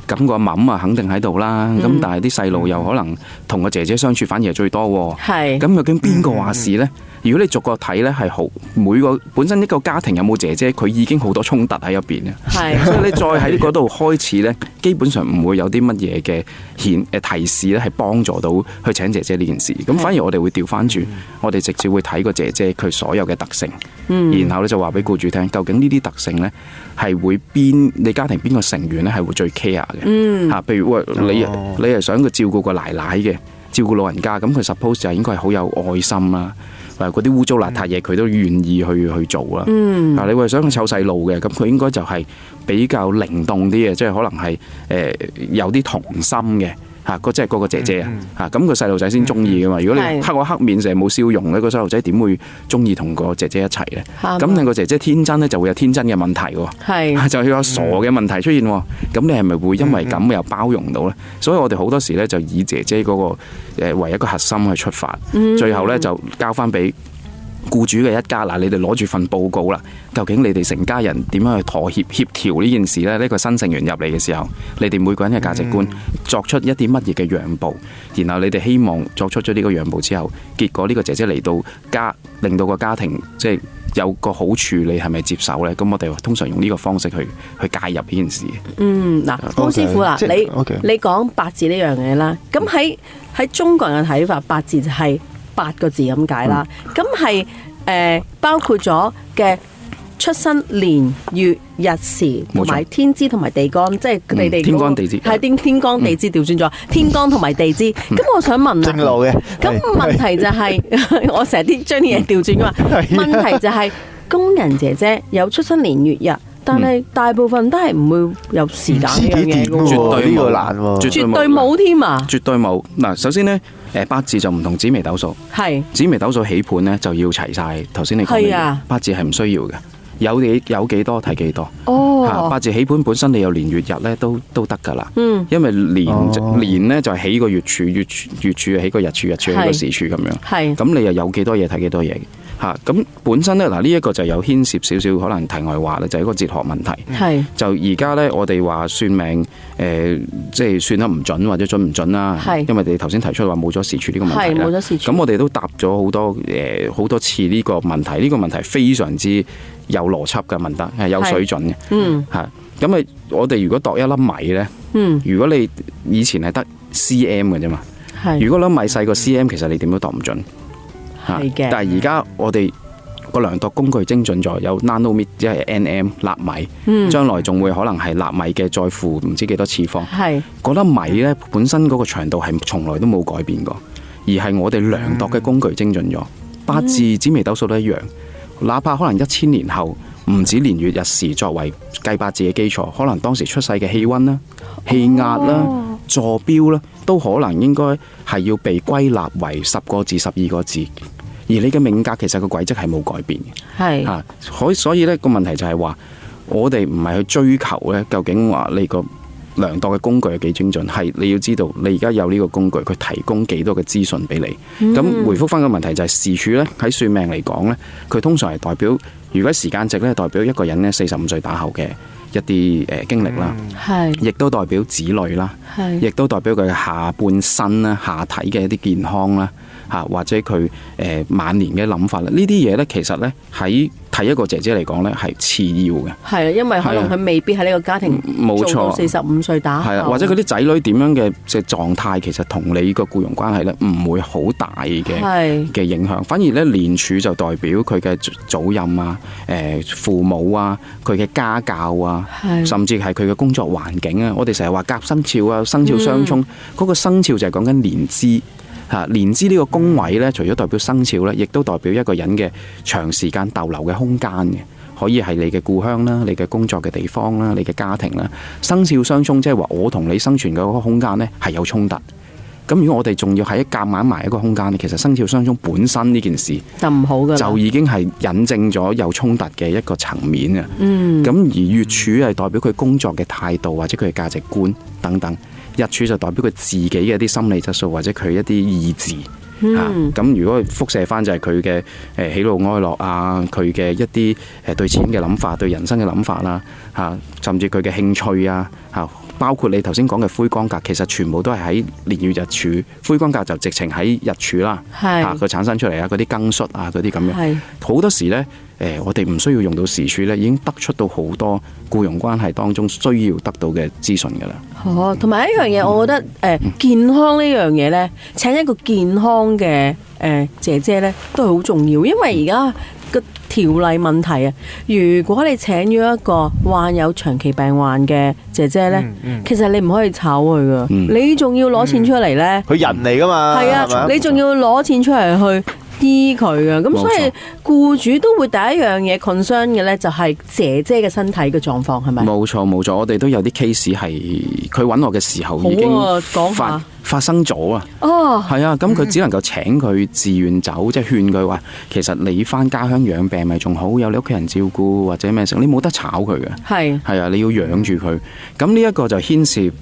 咁個嫲啊肯定喺度啦。咁但係啲細路又可能同個姐姐相處反而係最多喎。係。咁究竟邊個話事呢？如果你逐個睇呢，係好每個本身一個家庭有冇姐姐，佢已經好多衝突喺入邊嘅。係。所以你再喺嗰度開始呢，基本上唔會有啲乜嘢嘅提示呢，係幫助到去請姐姐呢件事。咁反而我哋會調翻轉，我哋直接會睇個姐姐佢所有嘅特性，然後咧就話俾僱主聽，究竟呢啲特性呢，係會你家庭邊個成員咧係會最 care 嘅？譬如你係想佢照顧個奶奶嘅，照顧老人家，咁佢 suppose 就應該係好有愛心啦，或者嗰啲污糟邋遢嘢佢都願意去做啦。你話想佢湊細路嘅，咁佢應該就係比較靈動啲嘅，即係可能係有啲童心嘅。即係嗰個姐姐啊，咁個細路仔先中意噶嘛。如果你黑我黑面成日冇笑容咧，個細路仔點會中意同個姐姐一齊咧？咁你個姐姐天真咧，就會有天真嘅問題喎，就要有傻嘅問題出現喎。咁你係咪會因為咁又包容到咧？所以我哋好多時咧就以姐姐嗰個為一個核心去出發，最後咧就交翻俾僱主嘅一家。嗱，你哋攞住份報告啦，究竟你哋成家人點樣去妥協協調呢件事呢？呢個新成員入嚟嘅時候，你哋每個人嘅價值觀作出一啲乜嘢嘅讓步，然後你哋希望作出咗呢個讓步之後，結果呢個姐姐嚟到家，令到個家庭即係有個好處，你係咪接受呢？咁我哋通常用呢個方式去介入呢件事。嗱，巫師傅嗱，你講八字呢樣嘢啦，咁喺中國人嘅睇法，八字就係8個字咁解啦，咁係包括咗嘅出生年月日時同埋天支同埋地干，即係你哋天干地支係天干地支調轉咗，天干同埋地支。咁我想問正路嘅，咁問題就係我成日將啲嘢調轉噶嘛？問題就係工人姐姐有出生年月日，但係大部分都係唔會有時間呢樣嘢嘅喎，絕對呢個難喎，絕對冇添啊！絕對冇。嗱，首先呢，八字就唔同紫微斗數，紫微斗數起盤呢就要齊晒。頭先你講嘅八字係唔需要嘅，有幾多睇幾多。八字起盤本身你有年月日咧都得㗎啦。因為年呢就係起個月柱，月柱起個日柱，日柱起個時柱咁樣。咁你又有幾多嘢睇幾多嘢。咁本身咧嗱，呢一個就有牽涉少少可能題外話咧，就係一個哲學問題。就而家咧，我哋話算命，即係算得唔準或者準唔準啦。因為你頭先提出話冇咗時柱呢個問題啦。咁我哋都答咗好多次呢個問題。呢個問題非常之有邏輯嘅問得，係有水準嘅。咁啊，我哋如果度一粒米咧，如果你以前係得 cm 嘅啫嘛。係如果粒米細過 cm，其實你點都度唔準。係嘅但係而家我哋個量度工具精準咗，有 nanometer 即係 nm 納米，將來仲會可能係納米嘅再負唔知幾多次方。係嗰粒米呢，本身嗰個長度係從來都冇改變過，而係我哋量度嘅工具精準咗。八字紫微斗數都一樣，哪怕可能1000年後唔止年月日時作為計八字嘅基礎，可能當時出世嘅氣溫啦、氣壓啦、坐標啦，都可能應該係要被歸納為10個字、12個字。而你嘅命格其實個軌跡係冇改變嘅，係所以呢個問題就係話，我哋唔係去追求呢，究竟話你個量度嘅工具係幾精準，係你要知道你而家有呢個工具，佢提供幾多嘅資訊俾你。咁回覆翻個問題就係時柱呢，喺算命嚟講呢，佢通常係代表，如果時間值呢，代表一個人呢45歲打後嘅一啲經歷啦，亦都代表子女啦，亦都代表佢下半身啦、下體嘅一啲健康啦。或者佢晚年嘅諗法啦，呢啲嘢呢，其實呢，喺睇一個姐姐嚟講呢，係次要嘅。係啊，因為可能佢未必喺呢個家庭做到45歲打後。係啊，或者佢啲仔女點樣嘅狀態，其實同你個僱傭關係呢，唔會好大嘅影響。反而呢，年柱就代表佢嘅祖蔭啊、父母啊、佢嘅家教啊，甚至係佢嘅工作環境啊。我哋成日話夾生肖啊，生肖相沖，嗰個生肖就係講緊年資。年資呢個宮位咧，除咗代表生肖咧，亦都代表一個人嘅長時間逗留嘅空間嘅，可以係你嘅故鄉啦、你嘅工作嘅地方啦、你嘅家庭啦。生肖相沖，即係話我同你生存嘅嗰個空間咧係有衝突。咁如果我哋仲要喺夾硬埋一個空間咧，其實生肖相沖本身呢件事就唔好㗎，就已經係引證咗有衝突嘅一個層面啊。咁而月柱係代表佢工作嘅態度或者佢嘅價值觀等等。日柱就代表佢自己嘅一啲心理質素或者佢一啲意志咁如果輻射翻就係佢嘅喜怒哀樂啊，佢嘅一啲對錢嘅諗法、對人生嘅諗法啦甚至佢嘅興趣啊包括你頭先講嘅灰光格，其實全部都係喺年月日柱。灰光格就直情喺日柱啦，佢產生出嚟啊，嗰啲庚戌啊，嗰啲咁樣。好多時呢，我哋唔需要用到時柱呢，已經得出到好多僱傭關係當中需要得到嘅資訊㗎啦。同埋一樣嘢，我覺得健康呢樣嘢呢，請一個健康嘅姐姐呢，都係好重要，因為而家個條例問題啊，如果你請咗一個患有長期病患嘅姐姐呢，其實你唔可以炒佢噶，你仲要攞錢出嚟呢，佢人嚟噶嘛，係啊，你仲要攞錢出嚟去醫佢噶，咁所以僱主都會第一樣嘢 concern 嘅呢，就係姐姐嘅身體嘅狀況係咪？冇錯，我哋都有啲 case 係佢揾我嘅時候已經發生咗啊！係啊，咁佢只能夠請佢自願走，即係勸佢話，其實你翻家鄉養病咪仲好，有你屋企人照顧或者咩事，你冇得炒佢嘅。係啊，你要養住佢。咁呢一個就牽涉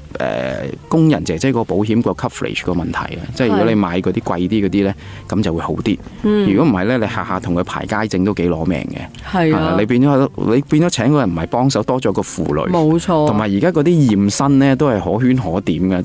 工人姐姐個保險個 coverage 個問題啊！即係如果你買嗰啲貴啲嗰啲咧，咁就會好啲。如果唔係咧，你下下同佢排街證都幾攞命嘅。係啊，你變咗請個人唔係幫手，多咗個負累。冇錯。同埋而家嗰啲驗身咧都係可圈可點嘅，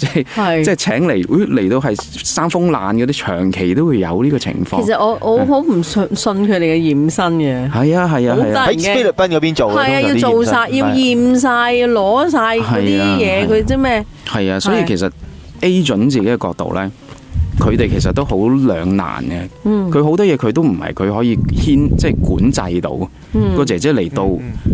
即係請嚟到係生風爛嗰啲，長期都會有呢個情況。其實我好唔信佢哋嘅驗身嘅。係啊，喺菲律賓嗰邊做嘅。係啊，要做晒，要驗晒，要攞晒嗰啲嘢，佢知咩？係啊，所以其實 agent 自己嘅角度咧，佢哋其實都好兩難嘅。佢好多嘢佢都唔係佢可以即係管制到。個姐姐嚟到，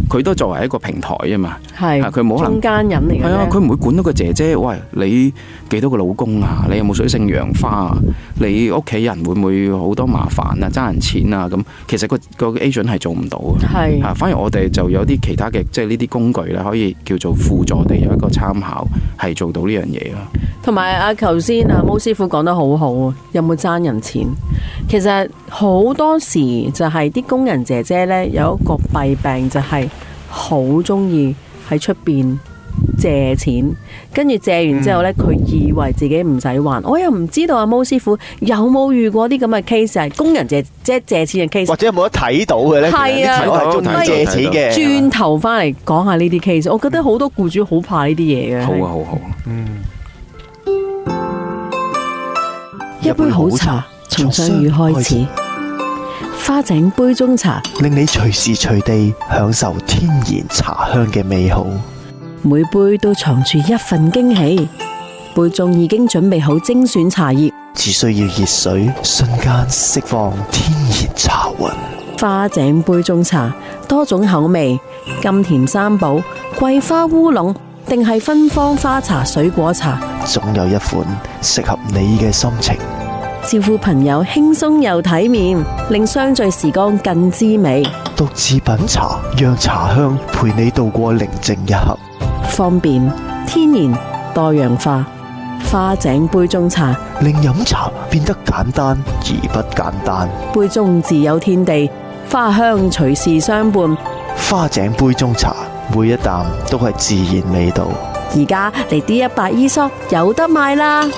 佢都作為一個平台啊嘛。係，佢冇可能中間人嚟嘅。係啊，佢唔會管到個姐姐。喂，你幾多個老公啊？你有冇水性楊花啊？你屋企人會唔會好多麻煩啊？爭人錢啊？咁其實個 agent 係做唔到嘅。係，反而我哋就有啲其他嘅，即係呢啲工具咧，可以叫做輔助地有一個參考，係做到呢樣嘢咯。同埋頭先毛師傅講得好好啊，有冇爭人錢？其實好多時就係啲工人姐姐咧有一個弊病，就係好中意喺出邊借錢，跟住借完之後咧，佢以為自己唔使還。我又唔知道毛師傅有冇遇過啲咁嘅 case 係工人借錢嘅 case， 或者有冇得睇到嘅咧？係啊，中意借錢嘅。轉頭翻嚟講下呢啲 case， 我覺得好多僱主好怕呢啲嘢嘅。好啊，好。一杯好茶，從相遇開始。花井杯中茶，令你隨時隨地享受天然茶香嘅美好。每杯都藏住一份驚喜。杯中已經準備好精選茶葉，只需要熱水，瞬間釋放天然茶韻。花井杯中茶多種口味，甘甜三寶、桂花烏龍，定係芬芳花茶、水果茶，總有一款適合你嘅心情。招呼朋友輕鬆又體面，令相聚時光更滋味。獨自品茶，讓茶香陪你度過寧靜一刻。方便、天然、多樣化，花井杯中茶令飲茶變得簡單而不簡單。杯中自有天地，花香隨時相伴。花井杯中茶，每一啖都係自然味道。而家嚟 D100 E-shop 有得賣啦！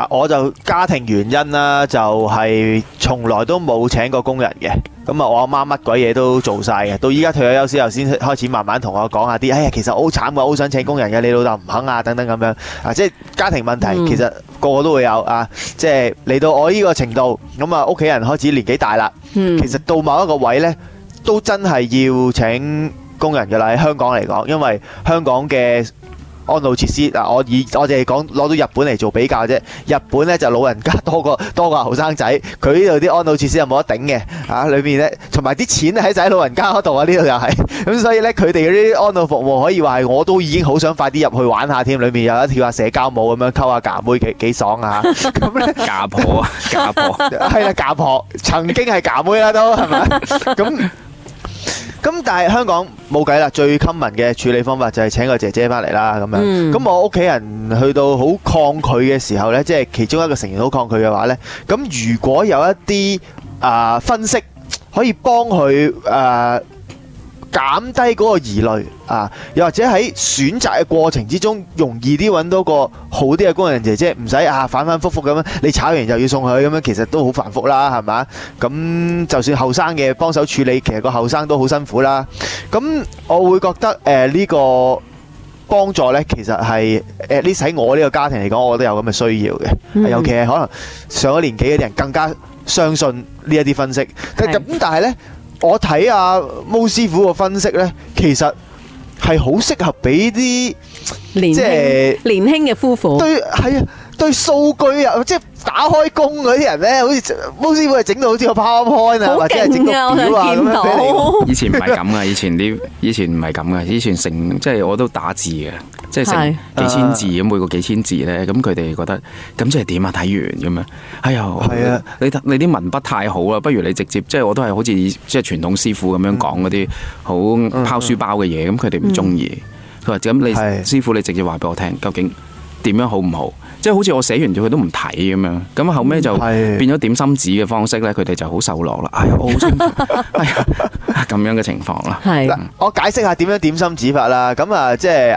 我就家庭原因啦，就係從來都冇請過工人嘅。咁啊，我阿媽乜鬼嘢都做晒嘅。到依家退咗休之後，先開始慢慢同我講下啲，哎呀，其實好慘㗎，好想請工人嘅，你老豆唔肯啊，等等咁樣啊，即係家庭問題，其實個個都會有啊。即係嚟到我呢個程度，咁啊，屋企人開始年紀大啦，其實到某一個位呢，都真係要請工人㗎啦。喺香港嚟講，因為香港嘅安老設施嗱，我哋講攞到日本嚟做比較啫。日本咧就老人家多過後生仔，佢呢度啲安老設施又冇得頂嘅啊！裏面咧同埋啲錢喺晒老人家嗰度啊，呢度又係咁，所以咧佢哋嗰啲安老服務可以話係我都已經好想快啲入去玩下添。裏面有一跳下社交舞咁樣，溝下嫁妹幾爽啊！咁咧嫁婆啊，嫁婆係啦，嫁婆曾經係嫁妹啦，都係咪咁但係香港冇計啦，最 common 嘅處理方法就係請個姐姐翻嚟啦，咁樣。咁我屋企人去到好抗拒嘅時候呢，即係其中一個成員好抗拒嘅話呢，咁如果有一啲分析可以幫佢減低嗰個疑慮啊，又或者喺選擇嘅過程之中容易啲揾到個好啲嘅工人姐姐，唔使反反覆覆咁樣，你炒完就要送佢咁樣，其實都好繁複啦，係嘛？咁就算後生嘅幫手處理，其實個後生都好辛苦啦。咁我會覺得呢個幫助呢，其實係呢喺我呢個家庭嚟講，我覺得有咁嘅需要嘅，尤其係可能上咗年紀嘅人更加相信呢一啲分析。但係呢。我睇阿毛師傅個分析呢，其實係好適合俾啲年輕嘅夫婦。對，係啊，對數據啊，即係打開工嗰啲人呢，好似毛師傅係整到好似個 PowerPoint啊，或者係整個表啊咁樣俾你。以前唔係咁噶，以前唔係咁噶，以前即係我都打字嘅。即係成幾千字咁，每個幾千字咧，咁佢哋覺得咁即係點啊？睇完咁樣，哎呀，你啲文筆太好啦，不如你直接即係我都係好似即係傳統師傅咁樣講嗰啲好拋書包嘅嘢，咁佢哋唔中意。佢話咁你師傅你直接話俾我聽，究竟點樣好唔好？即係好似我寫完咗佢都唔睇咁樣，咁後尾就變咗點心紙嘅方式咧，佢哋就好受落啦。哎呀，我好清楚，哎呀咁樣嘅情況啦。嗱，我解釋下點樣點心紙法啦。咁啊，即係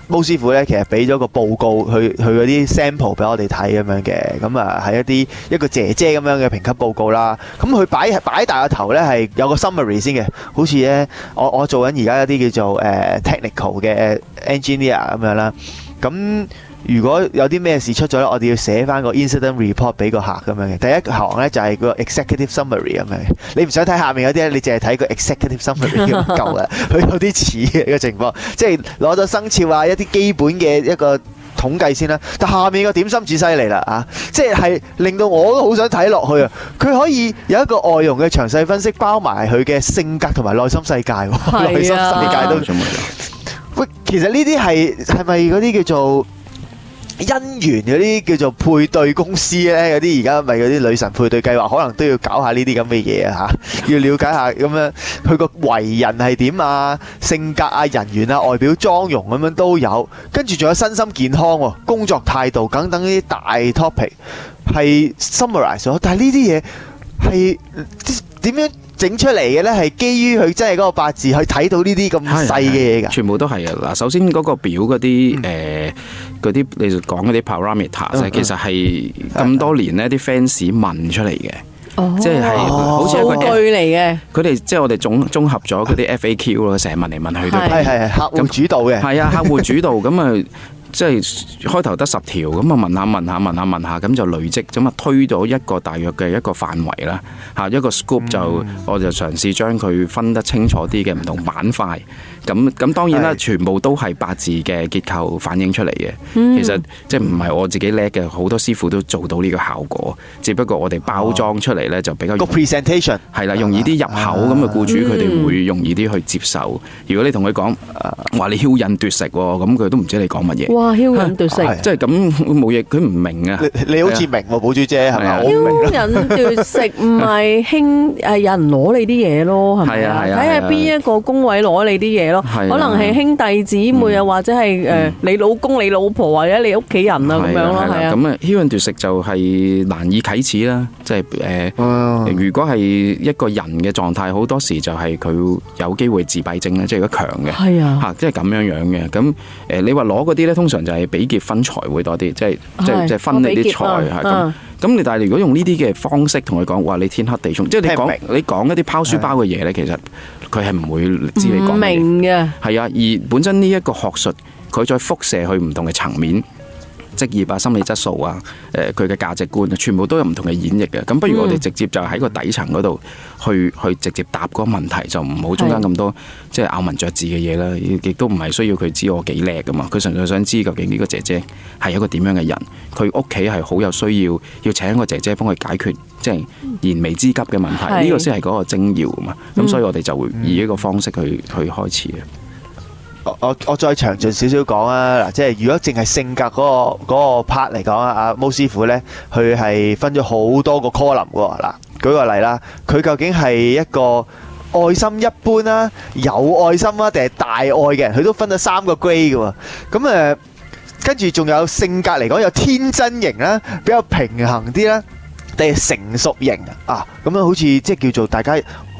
毛師傅咧，其實俾咗個報告，佢嗰啲 sample 俾我哋睇咁樣嘅，咁啊係一個姐姐咁樣嘅評級報告啦。咁佢擺大個頭咧，係有個 summary 先嘅，好似咧我做緊而家一啲叫做technical 嘅 engineer 咁樣啦。咁如果有啲咩事出咗咧，我哋要寫翻個 incident report 俾個客咁樣嘅。第一行咧就係個 executive summary 咁樣嘅。你唔想睇下面嗰啲咧，你淨係睇個 executive summary 咁夠啦。佢有啲似嘅個情況，即係攞咗生肖啊一啲基本嘅一個統計先啦。但下面個點心至犀利啦啊！即係令到我都好想睇落去啊！佢可以有一個外傭嘅詳細分析，包埋佢嘅性格同埋內心世界。內心世界都喂，其實呢啲係咪嗰啲叫做姻緣嗰啲叫做配對公司咧？嗰啲而家咪嗰啲女神配對計劃，可能都要搞下呢啲咁嘅嘢啊嚇，要了解下咁樣佢個為人係點啊，性格啊、人緣啊、外表妝容咁樣都有，跟住仲有身心健康喎、工作態度等等呢啲大 topic 係 summarize 咗，但係呢啲嘢係點樣整出嚟嘅咧？係基於佢真係嗰個八字去睇到呢啲咁細嘅嘢㗎，全部都係啊！嗱，首先嗰個表嗰啲嗰啲你講嗰啲 parameters 其實係咁多年呢啲 fans 問出嚟嘅。即係好似一個數據嚟嘅。佢哋即係我哋綜合咗嗰啲 FAQ 咯，成日問嚟問去都係客戶主導嘅。係啊，客戶主導咁啊。即係開頭得10條，咁啊問下，咁就累積，咁啊推咗一個大約嘅一個範圍啦，嚇一個 scoop 就我就嘗試將佢分得清楚啲嘅唔同板塊，咁當然啦，全部都係八字嘅結構反映出嚟嘅。其實即係唔係我自己叻嘅，好多師傅都做到呢個效果，只不過我哋包裝出嚟咧就比較個 presentation 係啦，容易啲入口，咁啊僱主佢哋會容易啲去接受。如果你同佢講話你挑釁奪食喎，咁佢都唔知你講乜嘢。哇！挑釁奪食，即係咁冇嘢，佢唔明啊！你好似明喎，寶珠姐係咪？挑釁奪食唔係興有人攞你啲嘢咯，係咪啊？睇下邊一個宮位攞你啲嘢咯，可能係兄弟姊妹啊，或者係你老公、你老婆或者你屋企人啊咁樣咯，係啊。咁啊，挑釁奪食就係難以啟齒啦，即係如果係一個人嘅狀態，好多時就係佢有機會自閉症咧，即係如果強嘅，係啊，嚇，即係咁樣嘅。咁你話攞嗰啲咧，通常就係比劫分財會多啲，即係分你啲財係咁。咁你但係如果用呢啲嘅方式同佢講，話你天黑地沖，即係你講一啲拋書包嘅嘢咧，其實佢係唔會知你講乜嘢。唔明嘅。係啊，而本身呢一個學術，佢再輻射去唔同嘅層面。職業啊、心理質素啊、佢嘅價值觀啊，全部都有唔同嘅演繹嘅。咁不如我哋直接就喺個底層嗰度去直接答嗰個問題，就唔好中間咁多即係咬文嚼字嘅嘢啦。亦都唔係需要佢知我幾叻噶嘛。佢純粹想知究竟呢個姐姐係一個點樣嘅人，佢屋企係好有需要請一個姐姐幫佢解決即係燃眉之急嘅問題。呢個先係嗰個精要啊嘛。咁所以我哋就會以呢個方式去開始嘅。我再詳盡少少講啊！嗱，即係如果淨係性格嗰個 part 嚟講啊，阿毛師傅咧，佢係分咗好多個 column 喎。嗱，舉個例啦，佢究竟係一個愛心一般啦、有愛心啊，定係大愛嘅人？佢都分咗3個 grade 嘅喎。咁跟住仲有性格嚟講，有天真型啦，比較平衡啲啦，定係成熟型啊？咁樣好似即係叫做大家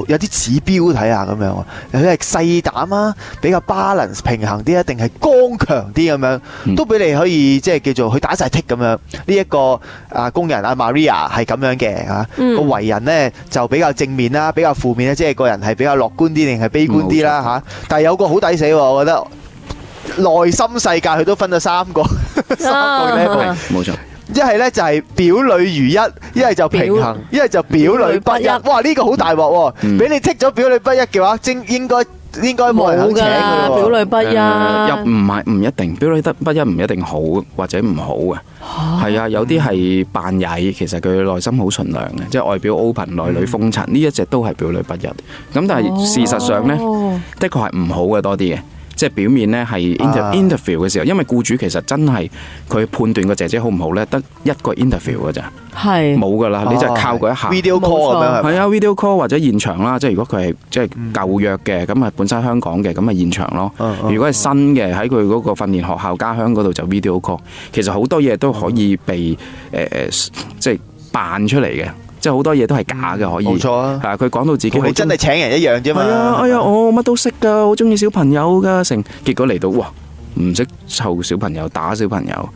有啲指標睇下咁樣喎。佢係細膽啊，比較 balance 平衡啲啊，定係剛強啲咁樣，都俾你可以即係叫做佢打晒剔咁樣。呢一個工人阿 Maria 係咁樣嘅嚇，個為人呢就比較正面啦，比較負面咧，即係個人係比較樂觀啲定係悲觀啲啦嚇。但係有個好抵死喎，我覺得內心世界佢都分咗3個level，冇錯。一係咧就係表裏如一，一係就平衡，一係就表裏不一。哇！呢個好大鑊喎，俾你剔咗表裏不一嘅話，應該冇人肯請㗎喎。表裏不一又唔一定，表裏不一唔一定好或者唔好嘅。係啊，有啲係扮曳，其實佢內心好純良嘅，即係外表 open，內裏風塵。呢一隻都係表裏不一。咁但係事實上呢，的確係唔好嘅多啲嘅。即係表面咧係 interview 嘅時候，因為僱主其實真係佢判斷個姐姐好唔好咧，得一個 interview 㗎咋，係冇㗎啦，你就係靠嗰一下 video call 咁樣，係啊 video call 或者現場啦，即係如果佢係即係舊約嘅，咁啊本身香港嘅，咁啊現場咯。如果係新嘅喺佢嗰個訓練學校家鄉嗰度就 video call，其實好多嘢都可以被即係扮出嚟嘅。即係好多嘢都係假嘅，可以冇錯啊！係佢講到自己好真係請人一樣啫嘛。係啊，哎呀，我乜都識㗎，好中意小朋友㗎，結果嚟到哇，唔識湊小朋友，打小朋友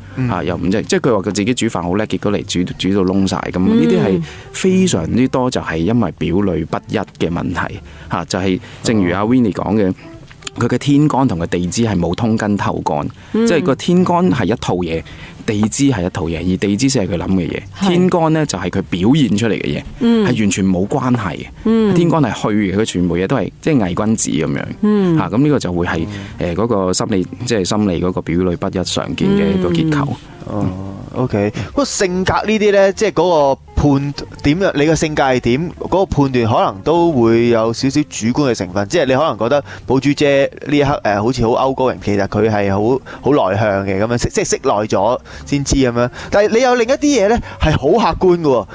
又唔識，即係佢話佢自己煮飯好叻，結果嚟煮到燶晒咁。呢啲係非常之多，就係因為表裏不一嘅問題嚇，就係正如阿 Winnie 講嘅。佢嘅天干同個地支係冇通根透幹，即係個天干係一套嘢，地支係一套嘢，而地支先係佢諗嘅嘢。天干呢就係佢表現出嚟嘅嘢，係完全冇關係嘅。天干係虛嘅，佢全部嘢都係即係偽君子咁樣嚇。咁呢個就會係嗰個心理，即係心理嗰個表裏不一常見嘅一個結構。OK，不過性格呢啲呢，即係嗰個判點樣，你個性格係點，嗰個判斷可能都會有少少主觀嘅成分。即係你可能覺得寶珠姐呢一刻好似好outgoing，其實佢係好內向嘅咁樣，即係識耐咗先知咁樣。但係你有另一啲嘢呢，係好客觀嘅喎。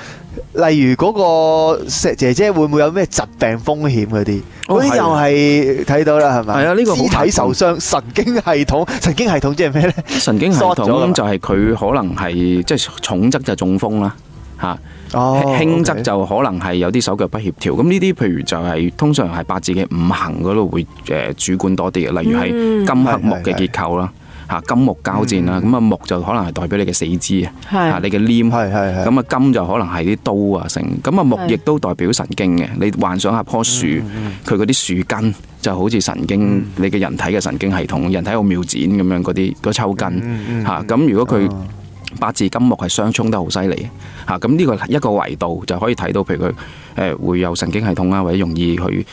例如嗰個姐姐會唔會有咩疾病風險嗰啲？嗰啲又係睇到啦，係咪？係啊，呢個肢體受傷、神經系統即係咩咧？神經系統就係佢可能係即係重則就中風啦，嚇。輕則就可能係有啲手腳不協調。咁呢啲譬如就係通常係八字嘅五行嗰度會主觀多啲嘅，例如係金克木嘅結構啦。金木交戰啦。咁啊木就可能係代表你嘅四肢啊，你嘅黏。係咁啊金就可能係啲刀啊成。咁啊木亦都代表神經嘅。你幻想下棵樹，佢嗰啲樹根就好似神經，你嘅人體嘅神經系統，人體有妙展咁樣嗰啲嗰抽筋嚇。咁如果佢八字金木係相沖得好犀利嚇，咁呢個一個維度就可以睇到，譬如佢會有神經系統啊，或者容易去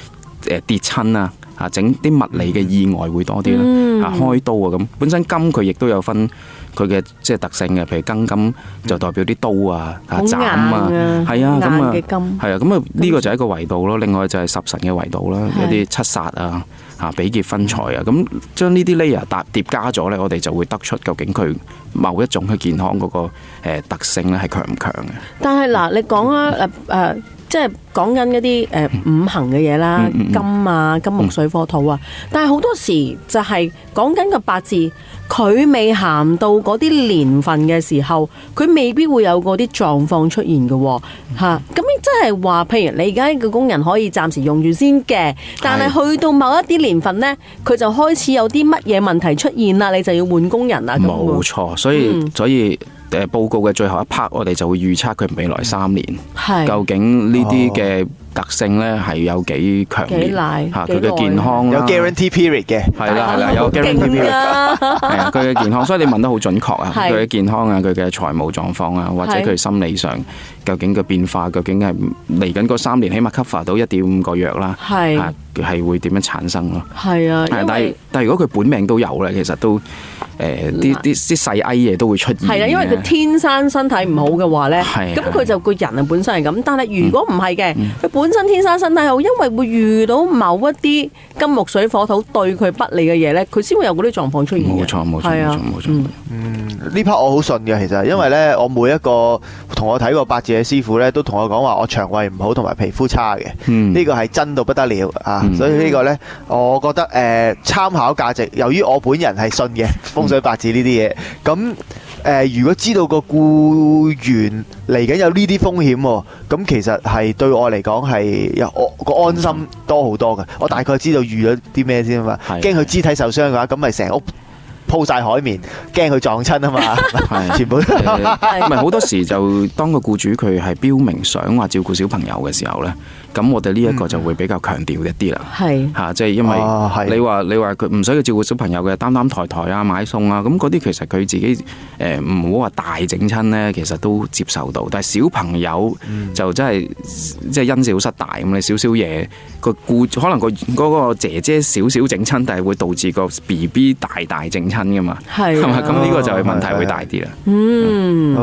跌親啊，整啲物理嘅意外會多啲啦，開刀啊咁。本身金佢亦都有分佢嘅即係特性嘅，譬如庚金就代表啲刀啊、斬啊，係啊，咁啊，係啊，咁啊呢個就係一個維度咯。另外就係十神嘅維度啦，有啲七殺啊。比劫分財啊，咁將呢啲 layer 疊加咗咧，我哋就會得出究竟佢某一種嘅健康嗰個特性咧係強唔強嘅。但係嗱，你講啊即係講緊一啲五行嘅嘢啦，金啊、金木水火土啊，但係好多時就係講緊個八字，佢未行到嗰啲年份嘅時候，佢未必會有嗰啲狀況出現嘅喎嚇。咁即係話，譬如你而家個工人可以暫時用住先嘅，但係去到某一啲年份呢，佢就開始有啲乜嘢問題出現啦，你就要換工人啦。冇錯，所以報告嘅最後一 part， 我哋就會預測佢未來3年，究竟呢啲嘅特性咧係有幾強烈嚇，佢嘅健康有 guarantee period 嘅，係啦，有 guarantee period，係啊，佢嘅健康，所以你問得好準確啊，佢嘅健康啊，佢嘅財務狀況啊，或者佢心理上究竟嘅變化，究竟係嚟緊嗰3年起碼 cover 到1.5個月啦，係會點樣產生咯？係啊，但係如果佢本命都有咧，其實都啲細埃嘢都會出現。係啊，因為佢天生身體唔好嘅話咧，咁佢就個人啊本身係咁。但係如果唔係嘅，佢本身天生身體好，因為會遇到某一啲金木水火土對佢不利嘅嘢咧，佢先會有嗰啲狀況出現。冇錯。呢 part 我好信嘅，其實因為咧，我每一個同我睇過八字嘅師傅咧，都同我講話我腸胃唔好同埋皮膚差嘅，呢個係真到不得了啊！所以呢個咧，我覺得參考價值。由於我本人係信嘅風水八字呢啲嘢，咁如果知道個僱員嚟緊有呢啲風險，咁其實係對我嚟講係有個安心多好多嘅。我大概知道預咗啲咩先啊嘛，驚佢肢體受傷嘅話，咁咪成屋鋪晒海綿，驚佢撞親啊嘛，全部唔係好多時就當個僱主佢係標明想話照顧小朋友嘅時候咧，咁我哋呢一個就會比較強調一啲啦，嚇，即係因為你話佢唔使佢照顧小朋友嘅擔抬抬啊、買餸啊，咁嗰啲其實佢自己唔好話大整親咧，其實都接受到。但係小朋友就真係即係因小失大咁，你少少嘢個可能嗰個姐姐少少整親，但係會導致個 BB 大整親噶嘛，係嘛？咁呢個就係問題會大啲啦。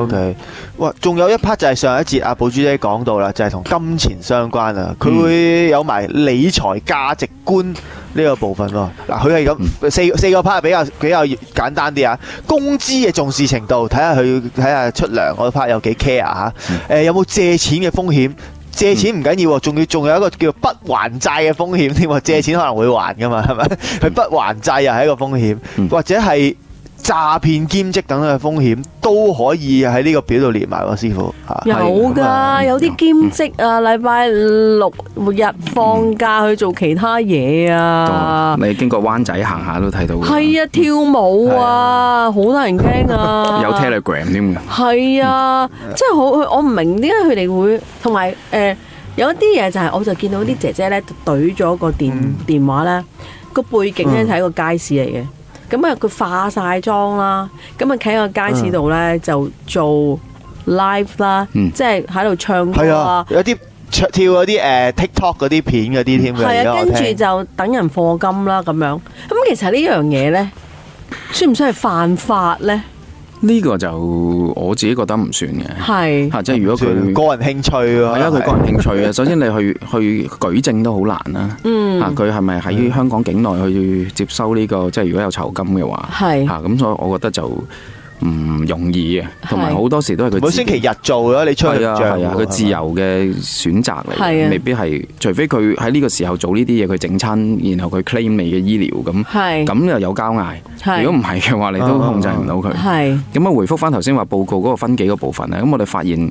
OK， 哇，仲有一 part 就係上一節阿寶珠姐講到啦，就係同金錢相關啊。佢會有埋理財價值觀呢個部分喎。嗱，佢係咁四個 part 比較簡單啲啊。工資嘅重視程度，睇下出糧嗰 part 有幾 care 嚇。有冇借錢嘅風險？借錢唔緊要喎，仲有一個叫不還債嘅風險添喎。借錢可能會還噶嘛，係咪？佢不還債又係一個風險，或者係詐騙兼職等等嘅風險都可以喺呢個表度列埋喎，師傅。有㗎，有啲兼職啊，禮拜6日放假去做其他嘢啊。你經過灣仔行下都睇到。係啊，跳舞啊，好多人驚啊。有 Telegram 添㗎。係啊，即係好，我唔明點解佢哋會同埋有一啲嘢就係，我就見到啲姐姐咧懟咗個電話咧，個背景咧係一個街市嚟嘅。咁啊，佢化晒妝啦，咁啊企喺個街市度咧就做 live 啦，即係喺度唱歌啊，有啲跳嗰啲TikTok 嗰啲片嗰啲添嘅。係啊，跟住就等人課金啦咁樣。咁其實呢樣嘢咧，算唔算係犯法咧？呢個就我自己覺得唔算嘅，係嚇，即係如果佢個人興趣喎，係啊，佢個人興趣啊。首先你去舉證都好難啦，嚇，佢係咪喺香港境內去接收呢個？即係如果有酬金嘅話，係嚇，咁所以我覺得就唔容易嘅，同埋好多時都係佢每星期日做咯，你出去係啊，佢自由嘅選擇嚟，未必係，除非佢喺呢個時候做呢啲嘢，佢整親，然後佢 claim 你嘅醫療咁又有交嗌。如果唔係嘅話，你都控制唔到佢。咁啊，回覆翻頭先話報告嗰個分幾個部分咧，咁我哋發現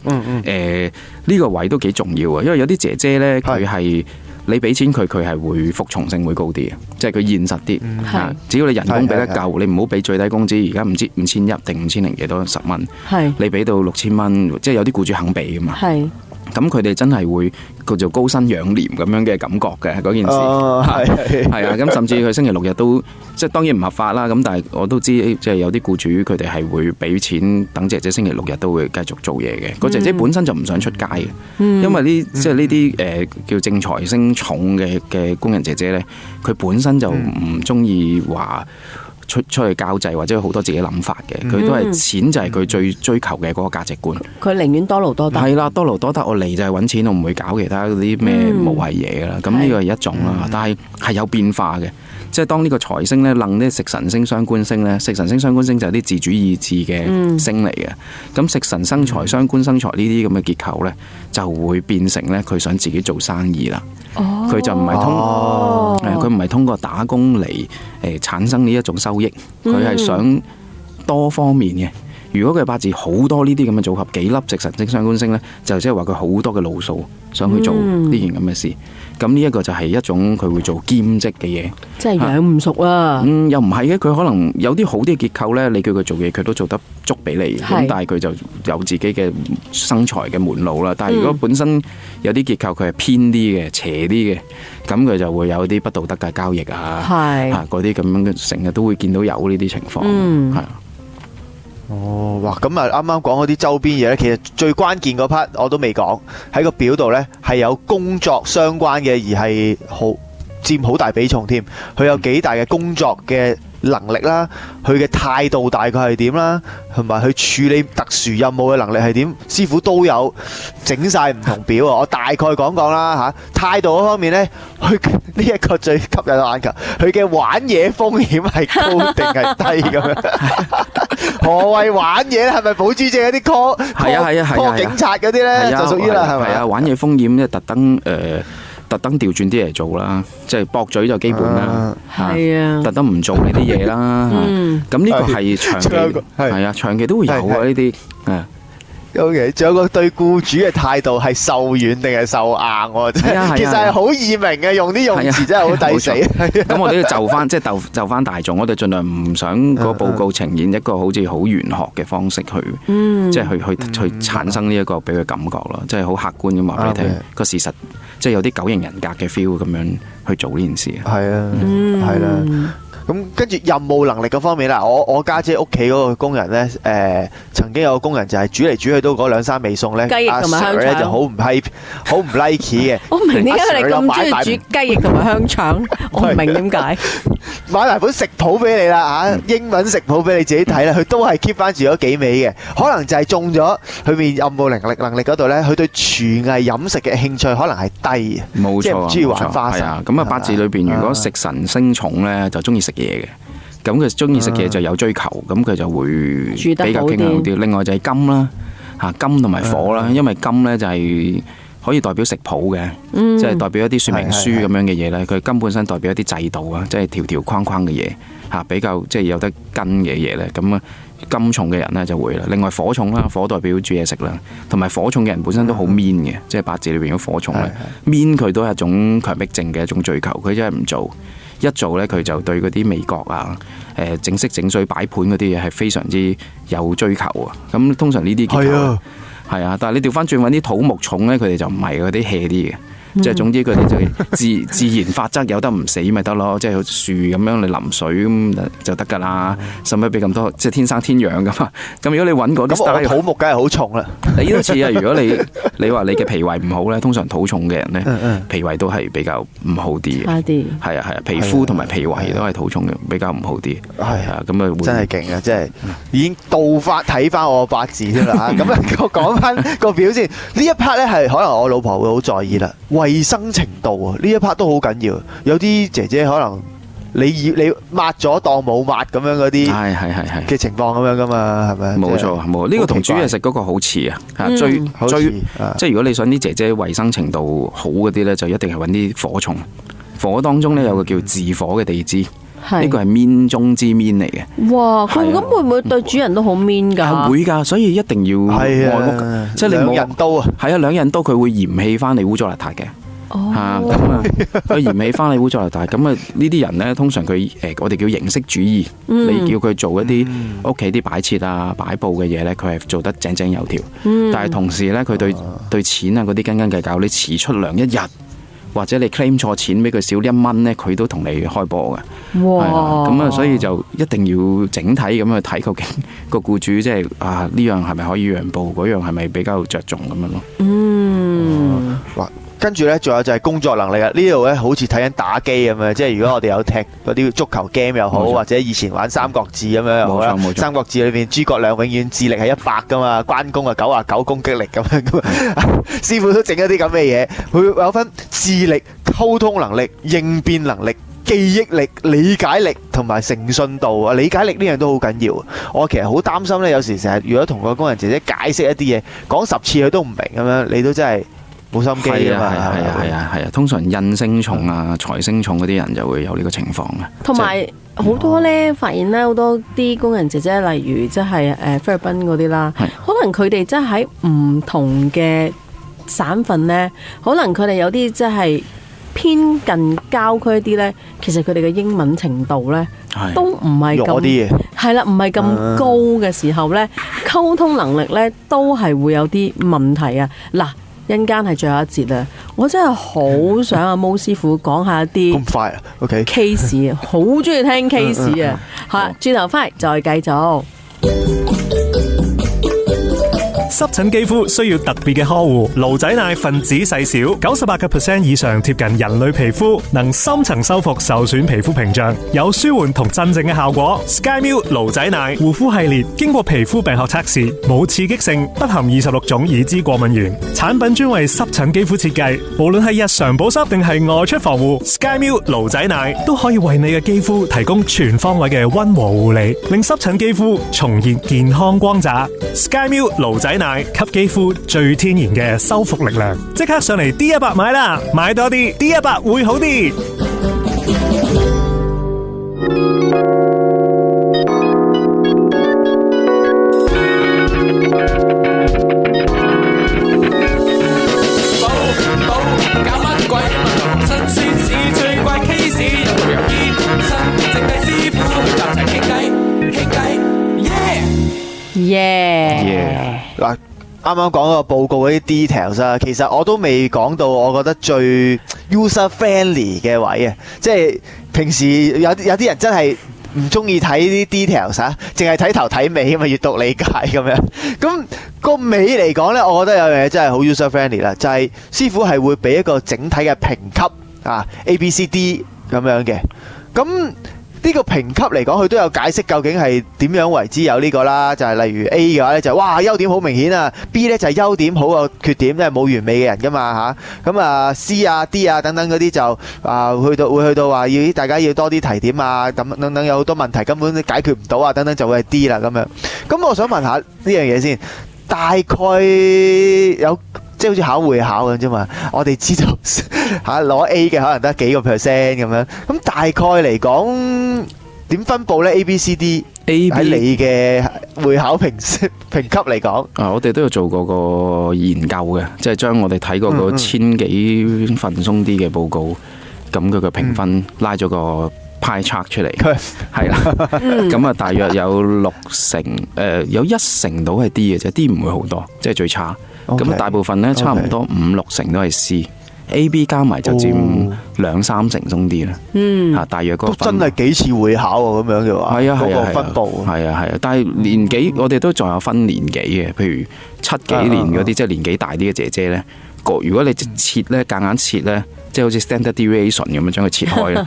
呢個位都幾重要啊，因為有啲姐姐咧佢係你俾錢佢，佢係會服從性會高啲嘅，即係佢現實啲。係只要你人工俾得夠，你唔好俾最低工資，而家唔知5100定5000幾多10蚊，係你俾到6000蚊，即係有啲僱主肯俾噶嘛。係咁佢哋真係會叫做高薪養廉咁樣嘅感覺嘅嗰件事，係啊，咁甚至佢星期六日都即係當然唔合法啦。咁但係我都知，即係有啲僱主佢哋係會俾錢等姐姐星期六日都會繼續做嘢嘅。個姐姐本身就唔想出街嘅，因為即係呢啲叫正財星重嘅工人姐姐咧，佢本身就唔中意話出去交際或者有好多自己諗法嘅，佢都係錢就係佢最追求嘅嗰個價值觀。佢寧願多勞多得。係啦，多勞多得，我嚟就係揾錢，我唔會搞其他嗰啲咩無謂嘢噶啦。咁呢個係一種啦，但係有變化嘅。即係當呢個財星咧，楞啲食神星、傷官星咧，食神星、傷官星就係啲自主意志嘅星嚟嘅。咁食神生財、傷官生財呢啲咁嘅結構咧，就會變成咧佢想自己做生意啦。佢就唔係佢唔係通過打工嚟產生呢一種收益，佢係想多方面嘅。如果佢八字好多呢啲咁嘅組合，幾粒食神星、傷官星咧，就即係話佢好多嘅路數想去做呢件咁嘅事。咁呢一個就係一種佢會做兼職嘅嘢，即係養唔熟啊！又唔係嘅，佢可能有啲好啲嘅結構咧，你叫佢做嘢，佢都做得足俾你。咁但係佢就有自己嘅生財嘅門路啦。但係如果本身有啲結構佢係偏啲嘅、邪啲嘅，咁佢就會有啲不道德嘅交易啊，嗰啲咁樣嘅，成日都會見到有呢啲情況，係。哇！咁啊，啱啱講嗰啲周邊嘢咧，其實最關鍵嗰 part 我都未講，喺個表度咧係有工作相關嘅，而係佔好大比重添。佢有幾大嘅工作嘅能力啦，佢嘅態度大概係點啦，同埋佢處理特殊任務嘅能力係點，師傅都有整晒唔同表啊！我大概講啦嚇，態度嗰方面咧，佢呢一個最吸引我眼球，佢嘅玩嘢風險係高定係低咁樣？何謂玩嘢咧？係咪寶珠姐嗰啲 call 警察嗰啲咧，就屬於啦，係咪啊？玩嘢風險咧，特登調轉啲嚟做啦，即係駁嘴就基本啦，特登唔做呢啲嘢啦。咁呢個係長期，係啊，長期都會有啊呢啲。OK， 仲有個對僱主嘅態度係受軟定係受硬喎，其實係好易明嘅，用啲用詞真係好抵死。咁我哋要就翻，即係就翻大眾，我哋盡量唔想個報告呈現一個好似好玄學嘅方式去，即係去產生呢一個俾佢感覺咯，即係好客觀咁話俾你聽個事實，即係有啲九型人格嘅 feel 咁樣去做呢件事。係啊，係啦。咁跟住任務能力嗰方面啦，我家姐屋企嗰個工人咧，曾經有個工人就係煮嚟煮去都嗰兩三味餸咧，雞翼同埋香腸咧就好唔 like 嘅。我唔明點解你咁中意煮雞翼同埋香腸，我唔明點解。買埋本食譜俾你啦嚇，英文食譜俾你自己睇啦，佢都係 keep 翻住嗰幾味嘅，可能就係中咗佢面任務能力嗰度咧，佢對廚藝飲食嘅興趣可能係低嘅，冇錯，即係唔中意玩花神。咁啊八字裏邊如果食神星重咧，就中意食嘢嘅，咁佢中意食嘢就有追求，咁佢就會比較傾向啲。另外就係金啦，嚇金同埋火啦，因為金咧就係可以代表食譜嘅，即係代表一啲說明書咁樣嘅嘢咧。佢金本身代表一啲制度啊，即係條框框嘅嘢嚇，比較即係有得跟嘅嘢咧。咁啊金重嘅人咧就會啦。另外火重啦，火代表煮嘢食啦，同埋火重嘅人本身都好 mean 嘅，即係八字裏邊嘅火重咧 mean 佢都係一種強迫症嘅一種追求，佢真係唔做。一做咧，佢就對嗰啲味覺啊、整色整水擺盤嗰啲嘢係非常之有追求啊。咁通常呢啲結構係啊，但係你調翻轉揾啲土木重咧，佢哋就唔係嗰啲 hea 啲嘅。即係總之佢哋就自然法則有得唔死咪得咯，即係樹咁樣你淋水咁就得㗎啦，使乜俾咁多？即係天生天養㗎嘛。咁如果你揾嗰啲 style，土木梗係好重啦。你都似啊！如果你話你嘅脾胃唔好咧，通常土重嘅人咧，脾胃都係比較唔好啲嘅。係啊，皮膚同埋脾胃都係土重嘅，比較唔好啲。係啊，咁啊真係勁啊！即係已經倒翻睇翻我八字添啦嚇。咁啊，我講翻個表先。呢一 part 咧係可能我老婆會好在意啦。衛生程度啊，呢一 part 都好緊要。有啲姐姐可能你抹咗當冇抹咁樣嗰啲嘅情況咁樣噶嘛，係咪？冇錯，呢個同煮嘢食嗰個好似啊。最即係如果你想啲姐姐衛生程度好嗰啲咧，就一定係揾啲火重。火當中咧有個叫自火嘅地支，呢個係面中之面嚟嘅。哇！佢咁會唔會對主人都好 mean 㗎？會㗎，所以一定要愛屋。即係你冇兩刃刀啊！係啊，兩刃刀佢會嫌棄翻你污糟邋遢嘅。咁啊，佢嫌棄花里胡哨，但係咁啊呢啲人咧，通常佢我哋叫形式主義，你叫佢做一啲屋企啲擺設啊、擺佈嘅嘢咧，佢係做得井井有條，但係同時咧，佢對錢啊嗰啲斤斤計較，你遲出糧一日，或者你 claim 錯錢俾佢少1蚊咧，佢都同你開波嘅。哇！咁啊，所以就一定要整體咁去睇，究竟個僱主即係呢樣係咪可以讓步，嗰樣係咪比較着重咁樣咯。哇！跟住咧，仲有就係工作能力啊！呢度咧好似睇緊打機咁樣，即係如果我哋有踢嗰啲足球 game 又好，或者以前玩三國志咁樣又好啦。三國志裏邊諸葛亮永遠智力係100噶嘛，關公啊99攻擊力咁樣噶嘛。師傅都整一啲咁嘅嘢，佢有分智力、溝通能力、應變能力、記憶力、理解力同埋誠信度啊！理解力呢樣都好緊要。我其實好擔心咧，有時成日如果同個工人姐姐解釋一啲嘢，講10次佢都唔明咁樣，你都真係冇心機啊嘛。係啊，通常印星重啊、財星重嗰啲人就會有呢個情況嘅。同埋好多咧，發現咧好多啲工人姐姐，例如即係菲律賓嗰啲啦，可能佢哋真係喺唔同嘅省份咧，可能佢哋有啲即係偏近郊區啲咧，其實佢哋嘅英文程度咧都唔係咁，係啦，唔係咁高嘅時候咧，溝通能力咧都係會有啲問題啊！嗱。一陣間係最後一節啦，我真係好想阿毛師傅講下一啲咁快啊 ，OK case 啊，好中意聽 case 啊，好啦，轉頭翻嚟再繼續。濕疹肌膚需要特別嘅呵護，驢仔奶分子細小，98% 以上貼近人類皮膚，能深層修復受損皮膚屏障，有舒緩同鎮靜嘅效果。Sky Milk 驢仔奶護膚系列經過皮膚病學測試，冇刺激性，不含26種已知過敏原，產品專為濕疹肌膚設計，無論係日常保濕定係外出防護 ，Sky Milk 驢仔奶都可以為你嘅肌膚提供全方位嘅溫和護理，令濕疹肌膚重現健康光澤。Sky Milk 驢仔奶給肌膚最天然嘅修復力量，即刻上嚟 D100 買啦，買多啲 D100 會好啲。嗱，啱啱講個報告嗰啲 details 啊，其實我都未講到，我覺得最 user friendly 嘅位啊，即係平時有啲人真係唔中意睇啲 details 啊，淨係睇頭睇尾咁啊，閱讀理解咁樣。咁個尾嚟講呢，我覺得有樣嘢真係好 user friendly 啦，就係師傅係會俾一個整體嘅評級啊 A、B、C、D 咁樣嘅。咁呢個評級嚟講，佢都有解釋究竟係點樣為之有呢個啦，就係例如 A 嘅話咧就哇優點好明顯啊 ，B 咧就係優點好有缺點，即係冇完美嘅人噶嘛嚇。咁啊 C 啊 D 啊等等嗰啲就會去到話要大家要多啲提點啊，等等有好多問題根本解決唔到啊，等等就會係 D 啦咁樣。咁我想問下呢樣嘢先，大概有即係好似考會考咁啫嘛，我哋知道攞 A 嘅可能得幾個 percent 咁樣，咁大概嚟講點分佈呢 A、B、C、D 喺你嘅會考評級嚟講？我哋都有做過個研究嘅，即係將我哋睇過個千幾份鬆啲嘅報告，咁佢嘅評分拉咗個pie chart 出嚟，係啦，咁啊大約有60%，有1%到係 D 嘅啫，D 唔會好多，即係最差。咁大部分咧差唔多5-6成都係 C。A、B 加埋就佔2-3成鬆啲啦，大約嗰個都真係幾次會考喎，咁樣嘅話，嗰個分佈係啊，但係年紀我哋都仲有分年紀嘅，譬如7幾年嗰啲，即係年紀大啲嘅姐姐咧，如果你切咧夾硬切咧，即係好似 standard deviation 咁樣將佢切開啦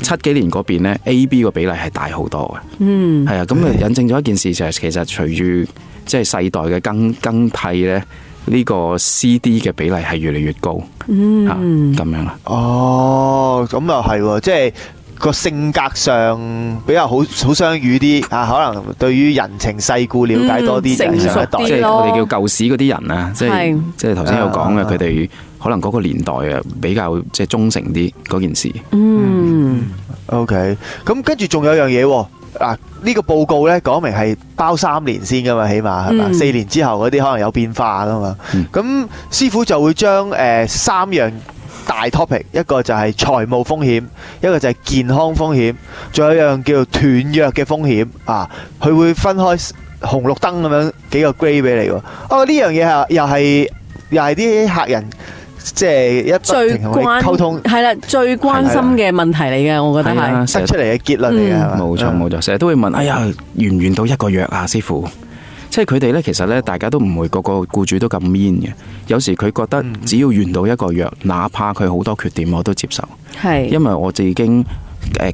，7幾年嗰邊咧 A、B 個比例係大好多嘅，係啊，咁啊引證咗一件事就係其實隨住即係世代嘅更替咧。呢個 CD 嘅比例係越嚟越高，咁樣啦。哦，咁又係喎，即係個性格上比較好相與啲啊，可能對於人情世故了解多啲，成熟啲咯。即係我哋叫舊時嗰啲人啊，即係頭先有講嘅，佢哋可能嗰個年代啊比較即係忠誠啲嗰件事。OK， 咁跟住仲有樣嘢喎。呢個報告咧講明係包3年先噶嘛，起碼係嘛，4年之後嗰啲可能有變化噶嘛。咁師傅就會將3樣大 topic， 一個就係財務風險，一個就係健康風險，仲有一樣叫做斷約嘅風險啊。佢會分開紅綠燈咁樣幾個 grade 俾你喎。哦，呢樣嘢又係啲客人即係一不停同你溝通，係啦，最關心嘅問題嚟嘅，我覺得係得出嚟嘅結論嚟嘅係嘛？冇錯冇錯，成日都會問，哎呀，完唔完到一個約啊，師傅？即係佢哋咧，其實咧，大家都唔會個個僱主都咁 mean 嘅。有時佢覺得只要完到一個約，哪怕佢好多缺點，我都接受。係，因為我哋已經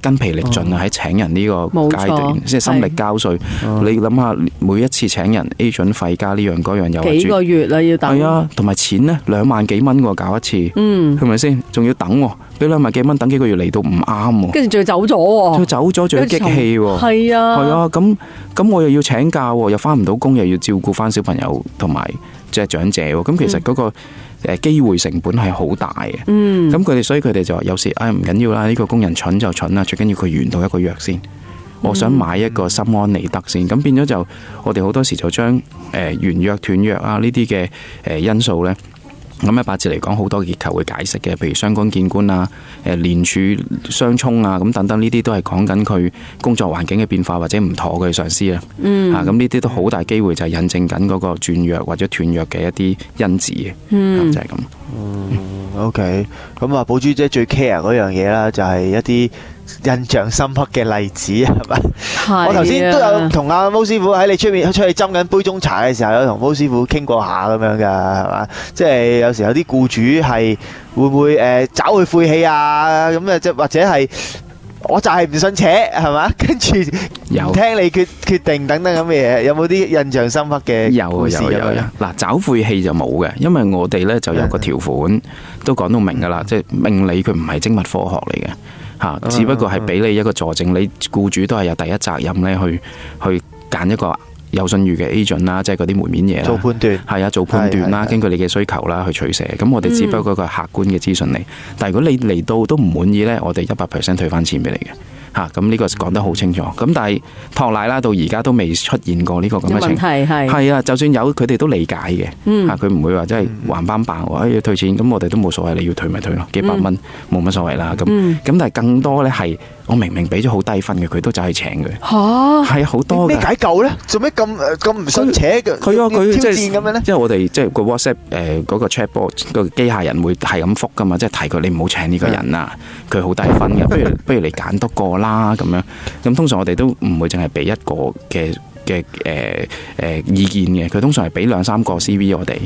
筋疲力盡啊！喺請人呢個階段，即係心力交瘁。你諗下，每一次請人 agent 費加呢樣嗰樣又幾個月啦，要等。係啊，同埋錢呢，2萬幾蚊喎，搞一次，係咪先？仲要等喎，俾2萬幾蚊等幾個月嚟到唔啱喎。跟住仲要走咗喎，佢走咗仲要激氣喎。係啊，係啊，咁我又要請假喎，又翻唔到工，又要照顧翻小朋友同埋即係長者喎。咁其實嗰個機會成本係好大嘅。咁所以佢哋就話有時唔緊要啦，呢個工人蠢就蠢啦，最緊要佢完到一個約先。我想買一個心安理得先。咁變咗就我哋好多時就將完約斷約啊呢啲嘅因素呢。咁喺八字嚟講，好多結構會解釋嘅，譬如傷官見官啊、連柱相沖啊，咁等等呢啲都係講緊佢工作環境嘅變化或者唔妥嘅上司啊。咁呢啲都好大機會就係印證緊嗰個轉約或者斷約嘅一啲因子嘅，就係咁。OK， 咁啊，寶珠姐最 care 嗰樣嘢啦，就係一啲印象深刻嘅例子係咪？我頭先都有同阿毛師傅喺你出去斟緊杯中茶嘅時候，有同毛師傅傾過下咁樣㗎，係嘛？即係有時有啲僱主係會唔會找佢晦氣啊？咁啊，即或者係我就係唔信邪係嘛？跟住唔聽你決定等等咁嘅嘢，有冇啲印象深刻嘅故事？有。嗱，找晦氣就冇嘅，因為我哋咧就有個條款都講到明㗎啦，即係命理佢唔係精密科學嚟嘅。只不過係俾你一個佐證，你僱主都係有第一責任咧，去揀一個有信譽嘅 agent 啦，即係嗰啲門面嘢啦，做判斷係啊，做判斷啦，根據你嘅需求啦去取捨。咁我哋只不過個客觀嘅資訊嚟，但係如果你嚟到都唔滿意咧，我哋100% 退翻錢俾你嘅。咁呢個講得好清楚。咁但係托賴啦，到而家都未出現過呢個咁嘅情況。係啊，就算有，佢哋都理解嘅。佢唔會話真係橫斑白話要退錢，咁我哋都冇所謂，你要退咪退咯，幾百蚊冇乜所謂啦。咁但係更多咧係我明明俾咗好低分嘅，佢都走去請佢。係好多咩解救咧？做咩咁唔信邪嘅？佢挑戰咁樣咧？因為我哋即係個 WhatsApp 嗰個 chatbot 個機械人會係咁覆噶嘛，即係提佢你唔好請呢個人啊，佢好低分嘅，不如你揀多個啦咁樣。咁通常我哋都唔會淨係俾一個嘅意見嘅，佢通常係俾2-3個 CV 我哋。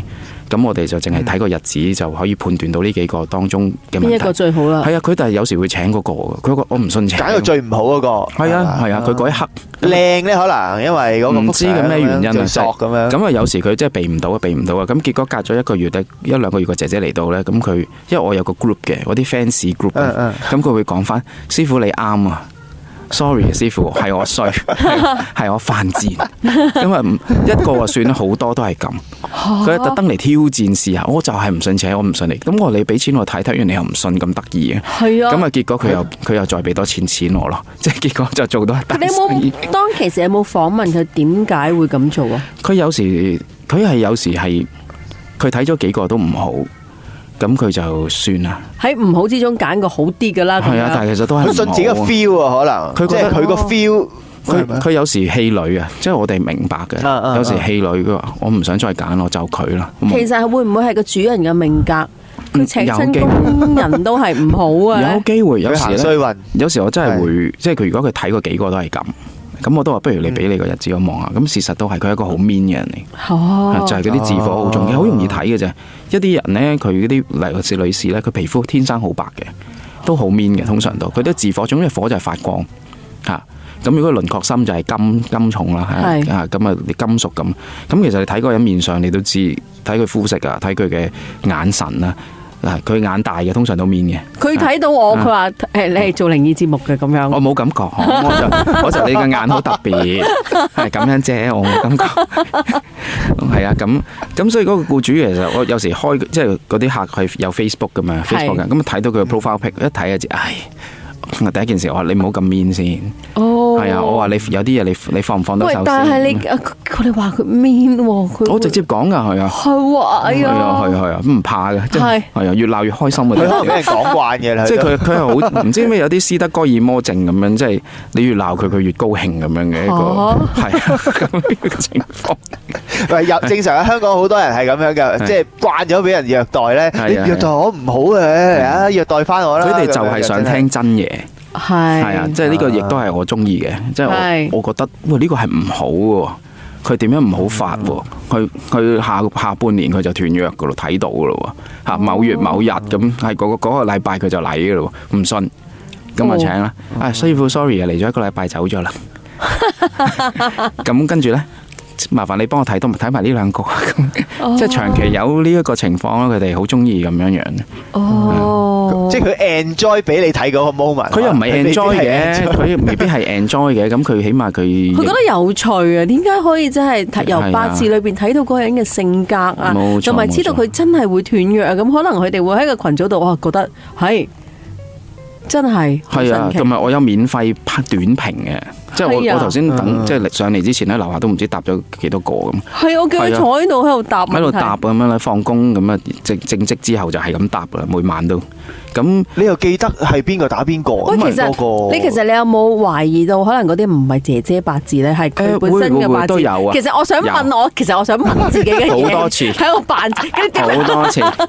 咁我哋就淨係睇個日子就可以判斷到呢幾個當中嘅問題。邊一個最好啦？係啊，佢但係有時會請嗰個嘅，佢我唔信請。揀個最唔好嗰個。係啊，佢嗰一刻靚咧，可能因為嗰個唔知嘅咩原因啊，咁啊有時佢真係避唔到啊。咁結果隔咗1個月1-2個月個姐姐嚟到咧，咁佢因為我有個 group 嘅，我啲 fans group，咁佢會講翻師傅你啱啊。Sorry 師傅，係我衰，係我犯賤，因為一個就算啦，好多都係咁。佢特登嚟挑戰試下，我就係唔信邪，我唔信你。咁我你俾錢我睇完你又唔信，咁得意嘅。係啊。咁啊結果佢又再俾多錢我咯，即係結果就做到一單生意。你當其時有冇訪問佢點解會咁做啊？佢有時係佢睇咗幾個都唔好。咁佢就算啦。喺唔好之中揀個好啲㗎啦。係啊，但係其實都係唔好。佢信自己個 feel 啊，可能。佢覺得佢個 feel。佢有時氣餒啊，即係我哋明白嘅。有時氣餒，佢話我唔想再揀，我就佢啦。其實會唔會係個主人嘅命格？佢請親工人都係唔好啊。有機會，有時我真係會，即係佢如果佢睇過幾個都係咁我都話不如你俾你個日子我望下。咁事實都係佢係一個好 mean 嘅人嚟，就係嗰啲自火好重要，好容易睇嘅啫。一啲人呢，佢嗰啲例如是女士呢，佢皮膚天生好白嘅，都好 mean 嘅，通常都佢都自火，總之火就係發光嚇。咁如果輪廓深就係金重啦，咁啊你金屬咁。咁其實你睇嗰個人面上你都知，睇佢膚色啊，睇佢嘅眼神啊。嗱，佢眼大嘅，通常都面嘅。佢睇到我，佢話你係做靈異節目嘅咁樣。我冇咁講，我就你嘅眼好特別，係咁樣啫，我冇咁講。係啊，咁所以嗰個僱主其實我有時開即係嗰啲客係有 Facebook 噶嘛 ，Facebook 嘅，咁睇到佢嘅 profile pic，一睇就知，第一件事我話你唔好咁 mean 先。哦，係啊，我話你有啲嘢你放唔放得手先？喂，但係你佢哋話佢 mean 喎，佢我直接講㗎，係啊。係話係啊，係啊，唔怕嘅，即係係啊，越鬧越開心嘅。佢可能俾人講慣嘅啦。即係佢係好唔知咩有啲斯德哥爾摩症咁樣，即係你越鬧佢，佢越高興咁樣嘅一個係啊咁樣嘅情況。喂，正常喺香港好多人係咁樣嘅，即係慣咗俾人虐待咧。你虐待我唔好嘅，虐待翻我啦。佢哋就係想聽真嘢。係啊，即係呢個亦都係我中意嘅，即係我覺得喂呢個係唔好喎，佢點樣唔好法喎？佢下半年佢就斷約噶咯，睇到噶咯喎，嚇某月某日咁係嗰個禮拜佢就嚟噶咯喎，唔信咁啊請啦，師傅 sorry 啊，嚟咗一個禮拜走咗啦，咁跟住咧。麻煩你幫我睇埋呢兩個，即係長期有呢一個情況啦，佢哋好中意咁樣樣。哦，即係佢 enjoy 俾你睇嗰個 moment。佢又唔係 enjoy 嘅，佢未必係 enjoy 嘅。咁佢起碼佢覺得有趣啊！點解可以真係由八字裏邊睇到嗰個人嘅性格啊，同埋知道佢真係會斷約啊？咁可能佢哋會喺個群組度，哇，覺得係真係係啊，同埋我有免費拍短評嘅。即係我頭先等即係上嚟之前咧，樓下都唔知答咗幾多個咁。係我叫佢坐喺度喺度答，喺度答咁樣咧，放工咁啊正職之後就係咁答啦，每晚都。咁你又記得係邊個打邊個？喂，其實你有冇懷疑到可能嗰啲唔係姐姐八字咧，係佢本身嘅八字都有啊。其實我想問自己嘅嘢，好多次喺度扮，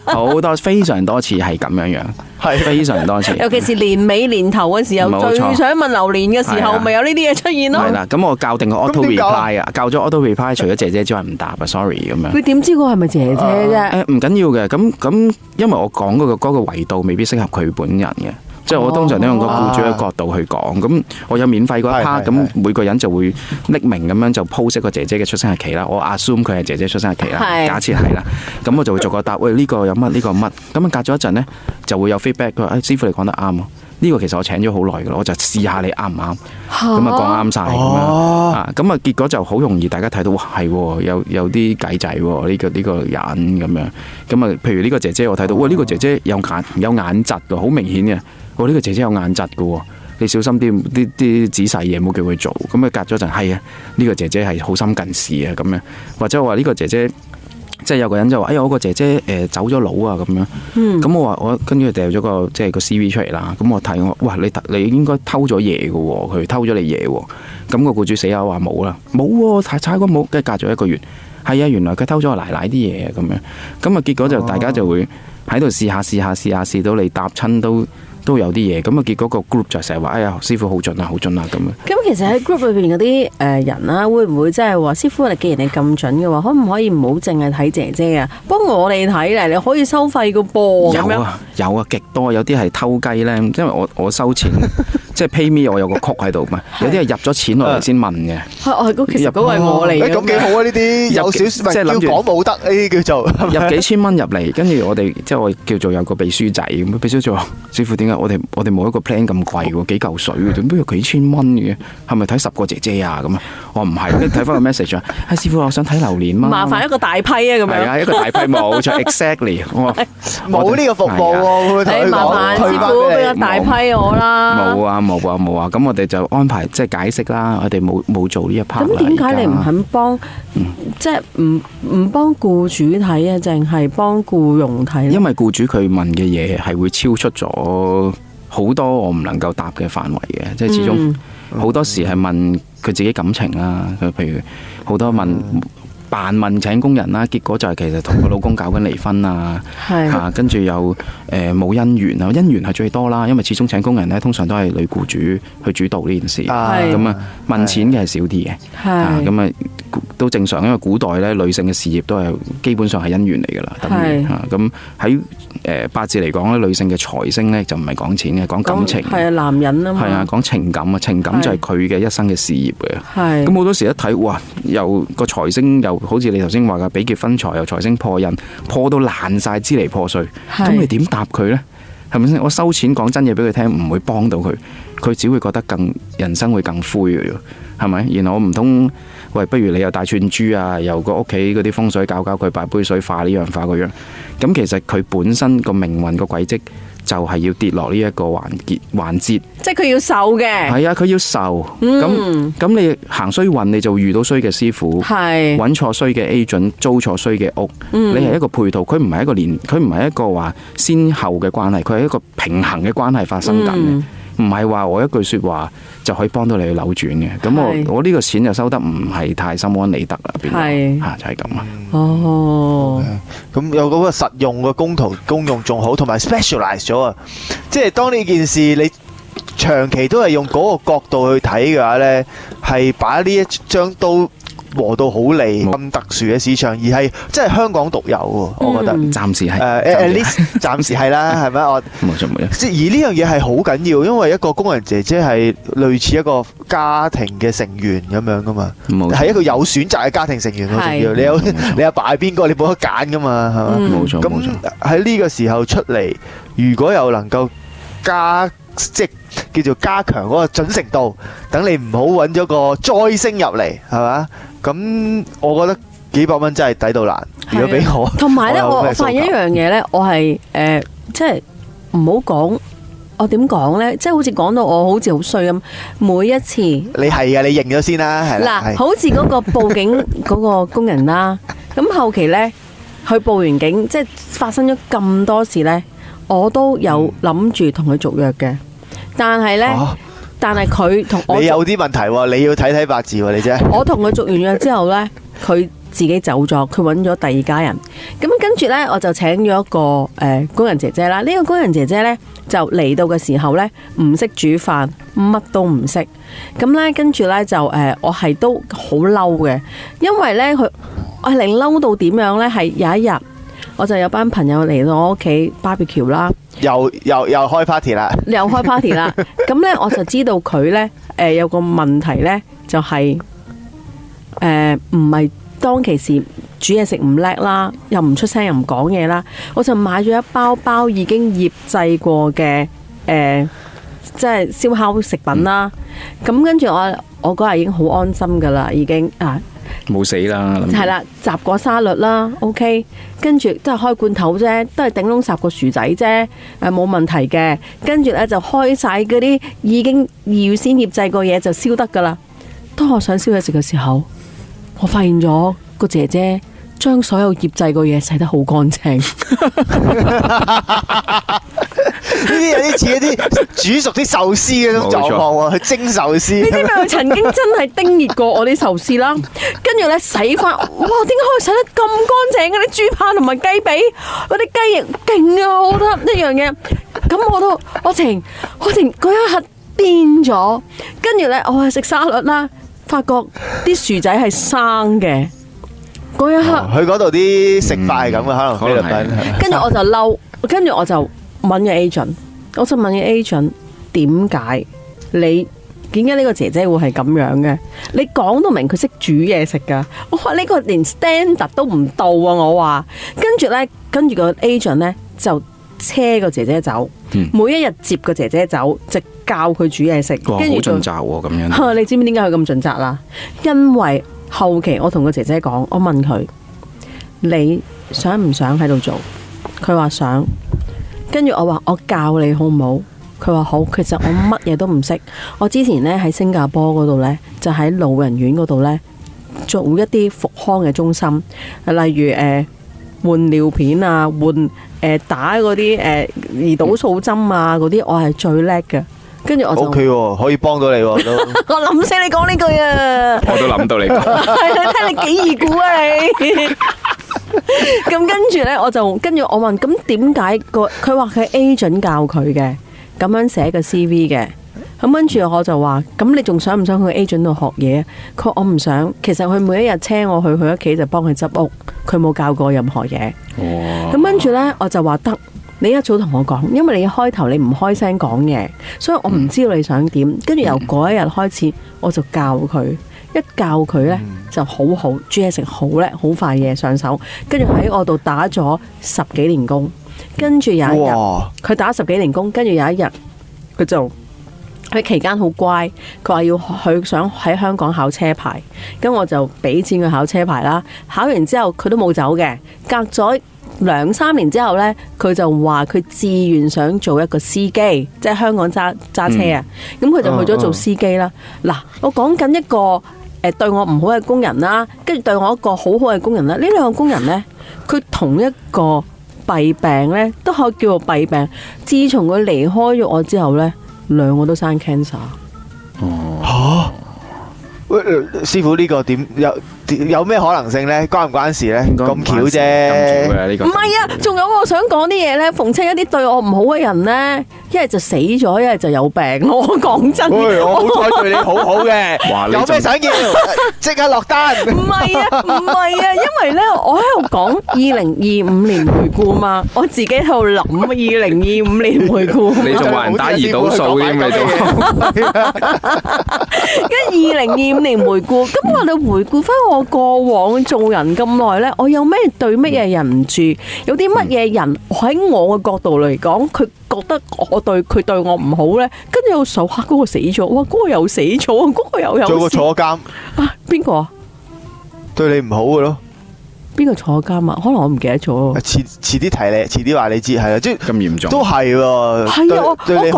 好多非常多次係咁樣樣。係非常多次，尤其是年尾年頭嘅時候，最想問流年嘅時候，咪有呢啲嘢出現咯。係啦，咁我校定個 auto reply 啊，校咗 auto reply，除咗姐姐之外唔答啊 ，sorry 咁樣。佢點知嗰係咪姐姐啫？唔緊要嘅，咁因為我講嗰個維度未必適合佢本人嘅。即係我通常都用個僱主嘅角度去講，咁我有免費嗰一 part，咁每個人就會匿名咁樣就 post 個姐姐嘅出生日期啦。我 assume 佢係姐姐出生日期啦，假設係啦，咁我就會逐個答，喂呢個有乜，呢個乜，咁隔咗一陣呢，就會有 feedback，佢話師傅你講得啱啊，呢個其實我請咗好耐噶啦，我就試下你啱唔啱，咁啊講啱晒咁樣，咁啊結果就好容易大家睇到，哇係有啲計仔喎，呢個人咁樣，咁啊譬如呢個姐姐我睇到，喂呢個姐姐有眼疾㗎，好明顯嘅。我呢個姐姐有眼疾嘅喎，你小心啲仔細嘢，唔好叫佢做。咁啊隔咗陣係啊，呢個姐姐係好深近視啊咁樣，或者我話呢個姐姐，即係有個人就話，哎呀我個姐姐走咗佬啊咁樣。咁我話我跟住掉咗個即係個 CV 出嚟啦。咁我睇我，哇你應該偷咗嘢嘅喎，佢偷咗你嘢喎。咁個僱主死口話冇啦，冇喎，踩過冇。跟住隔咗一個月，係啊，原來佢偷咗我奶奶啲嘢啊咁樣。咁啊結果就大家就會喺度試下到你答親都有啲嘢，咁啊結果個 group 就成日話，哎呀師傅好準啊咁樣。咁其實喺 group 裏邊嗰啲人啦，會唔會即係話師傅你既然你咁準嘅話，可唔可以唔好淨係睇姐姐啊？幫我哋睇嚟，你可以收費嘅噃。有啊，極多，有啲係偷雞咧，因為我收錢，即係 pay me， 我有個曲喺度嘛，有啲係入咗錢落嚟先問嘅。其實嗰個係我嚟嘅。咁幾好啊！呢啲有少少即係諗住講冇得呢啲叫做入幾千蚊入嚟，跟住我哋即係我叫做有個秘書仔咁，秘書就話師傅點解我哋冇一個 plan 咁貴喎，幾嚿水嘅，點解有幾千蚊嘅？係咪睇10個姐姐啊？咁啊，我唔係，跟住睇翻個 message 啊，師傅我想睇流年嘛。麻煩一個大批啊，咁樣。係啊，一個大批冇錯 ，exactly。冇呢個服務喎，麻煩師傅俾個大批我啦。冇啊，咁我哋就安排即係解釋啦，我哋冇做呢一 part。咁點解你唔肯幫？即係唔幫僱主睇啊，淨係幫僱傭睇？因為僱主佢問嘅嘢係會超出咗好多我唔能夠答嘅範圍嘅，即係始終好多時係問佢自己感情啦，佢譬如好多扮問請工人啦，結果就係其實同個老公搞緊離婚啊，跟住又冇姻緣啊，姻緣係最多啦，因為始終請工人咧，通常都係女僱主去主導呢件事，咁啊問錢嘅係少啲嘅，咁啊都正常，因為古代咧女性嘅事業都係基本上係姻緣嚟㗎啦，等於咁喺八字嚟講咧，女性嘅財星咧就唔係講錢嘅，講感情，係啊，男人啊嘛，係啊，講情感啊，情感就係佢嘅一生嘅事業嘅，咁好多時一睇哇，又個財星又好似你頭先話嘅，比劫分財又財星破印，破到爛晒支離破碎，咁你點答佢呢？係咪先？我收錢講真嘢俾佢聽，唔會幫到佢，佢只會覺得人生會更灰嘅，係咪？然後我唔通喂，不如你又大串珠啊，又個屋企嗰啲風水搞佢，擺杯水化呢樣化嗰樣，咁其實佢本身個命運個軌跡就係要跌落呢一個環節，即係佢要受嘅。係啊，佢要受。咁你行衰運，你就會遇到衰嘅師傅，係揾錯衰嘅 agent，租錯衰嘅屋。你係一個配套，佢唔係一個話先後嘅關係，佢係一個平衡嘅關係發生緊嘅。唔係話我一句説話就可以幫到你去扭轉嘅，咁我呢個錢就收得唔係太心安理得啦，變咗嚇就係咁啊。哦，咁有嗰個實用嘅功用仲好，同埋 specialize 咗啊！即係當呢件事你長期都係用嗰個角度去睇嘅話呢，係把呢一張刀磨到好利，咁特殊嘅市場，而係真係香港獨有喎，我覺得。暫時係at least 暫時係啦，係咪？我冇錯。即而呢樣嘢係好緊要，因為一個工人姐姐係類似一個家庭嘅成員咁樣噶嘛，係一個有選擇嘅家庭成員好重要。你阿爸係邊個，你冇得揀噶嘛，係嘛？冇錯。咁喺呢個時候出嚟，如果又能夠即叫做加強嗰個準程度，等你唔好揾咗個災星入嚟，係嘛？咁我覺得幾百蚊真係抵到爛。如果俾我，同埋咧，我發現一樣嘢咧，我係即係唔好講，我點講咧？即係好似講到我好似好衰咁，每一次你係啊，你認咗先啦，係啦。嗱，好似嗰個報警嗰個工人啦，咁後期咧，佢報完警，即係發生咗咁多事咧，我都有諗住同佢續約嘅，但係咧。但係佢同我，你有啲問題喎，你要睇睇八字喎，你啫。我同佢續完約之後呢，佢自己走咗，佢揾咗第二家人。咁跟住呢，我就請咗一個工人姐姐啦。呢個工人姐姐呢，就嚟到嘅時候呢，唔識煮飯，乜都唔識。咁呢，跟住呢，就我係都好嬲嘅，因為呢，我係嬲到點樣呢？係有一日，我就有班朋友嚟到我屋企 barbecue 啦。又開 party 啦！又開 party 啦！咁咧我就知道佢咧有個問題咧，就係唔係當其時煮嘢食唔叻啦，又唔出聲又唔講嘢啦。我就買咗一包已經醃製過嘅即係燒烤食品啦。咁跟住我嗰日已經好安心噶啦，已經啊。冇死啦，係啦，雜果沙律啦 ，OK， 跟住都係開罐頭啫，都係頂籠烚個薯仔啫，冇問題嘅。跟住咧就開晒嗰啲已經預先醃製過嘢就燒得噶啦。當我想燒嘢食嘅時候，我發現咗個姐姐將所有醃製過嘢洗得好乾淨。呢啲有啲似一啲煮熟啲壽司嗰種狀況喎，去蒸壽司。你知唔知佢曾經真係叮熱過我啲壽司啦？跟住咧洗翻，哇！點解可以洗得咁乾淨嘅？啲豬扒同埋雞髀，嗰啲雞翼勁啊！我覺得呢樣嘢，咁我情嗰一刻癲咗。跟住咧，我係食沙律啦，發覺啲薯仔係生嘅。嗰一刻，佢嗰度啲食法係咁嘅，可能菲律賓。跟住我就嬲，跟住我就問嘅 agent， 我就問嘅 agent 點解呢個姐姐會係咁樣嘅？你講到明佢識煮嘢食噶，我話呢個連 standard 都唔到啊！我話，跟住個 agent 咧就車個姐姐走，每一日接個姐姐走，就教佢煮嘢食。哇，好盡責喎咁樣。你知唔知點解佢咁盡責啦？因為後期我同個姐姐講，我問佢你想唔想喺度做？佢話想。跟住我話我教你好唔好？佢話好。其實我乜嘢都唔識。我之前呢喺新加坡嗰度呢，就喺老人院嗰度呢，做一啲復康嘅中心，例如換尿片啊，打嗰啲胰島素針啊嗰啲，我係最叻嘅。跟住我就 OK 喎，可以幫到你喎都。我諗死你講呢句啊！我都諗到你講。係啊，睇你幾易估啊你！咁跟住咧，我問，咁點解佢話佢 agent 教佢嘅，咁樣寫個 CV 嘅，咁跟住我就話，咁你仲想唔想去 agent 度學嘢？佢話我唔想，其實佢每一日車我去佢屋企就幫佢執屋，佢冇教過任何嘢。咁跟住咧，我就話得，你一早同我講，因為你一開頭你唔開聲講嘢，所以我唔知道你想點。跟住由嗰一日開始，我就教佢。一教佢呢，就好煮嘢食好叻，好快嘢上手。跟住喺我度打咗10幾年工，跟住有一日佢打10幾年工，跟住有一日佢就佢期間好乖，佢話佢想喺香港考車牌，咁我就俾錢佢考車牌啦。考完之後佢都冇走嘅，隔咗2-3年之後呢，佢就話佢自願想做一個司機，即係香港揸車啊。咁佢就去咗做司機啦。嗱，我講緊一個對我唔好嘅工人啦，跟住對我一個好好嘅工人啦。呢兩個工人呢，佢同一個弊病呢，都可以叫做弊病。自從佢離開咗我之後呢，兩個都生 cancer。嚇！喂，師傅呢個點有咩可能性咧？關唔關事咧？咁巧啫。唔係啊，仲有我想講啲嘢咧，逢親一啲對我唔好嘅人咧，一係就死咗，一係就有病咯。我講真，我好彩對你好好嘅，有咩想要即刻落單。唔係啊，因為咧我喺度講2025年回顧嘛，我自己喺度諗2025年回顧。你仲話人打胰島素添，你仲跟2025年回顧，咁我哋回顧翻我過往做人咁耐咧，我有咩對乜嘢人唔住？有啲乜嘢人喺我嘅角度嚟講，佢覺得佢對我唔好咧，跟住我手下嗰個死咗，哇，嗰個又死咗，嗰個又有事。坐監啊？邊個啊？對你唔好嘅咯。邊個坐監啊？可能我唔記得咗。遲啲提你，遲啲話你知，係啊，即係咁嚴重。都係喎。係啊，我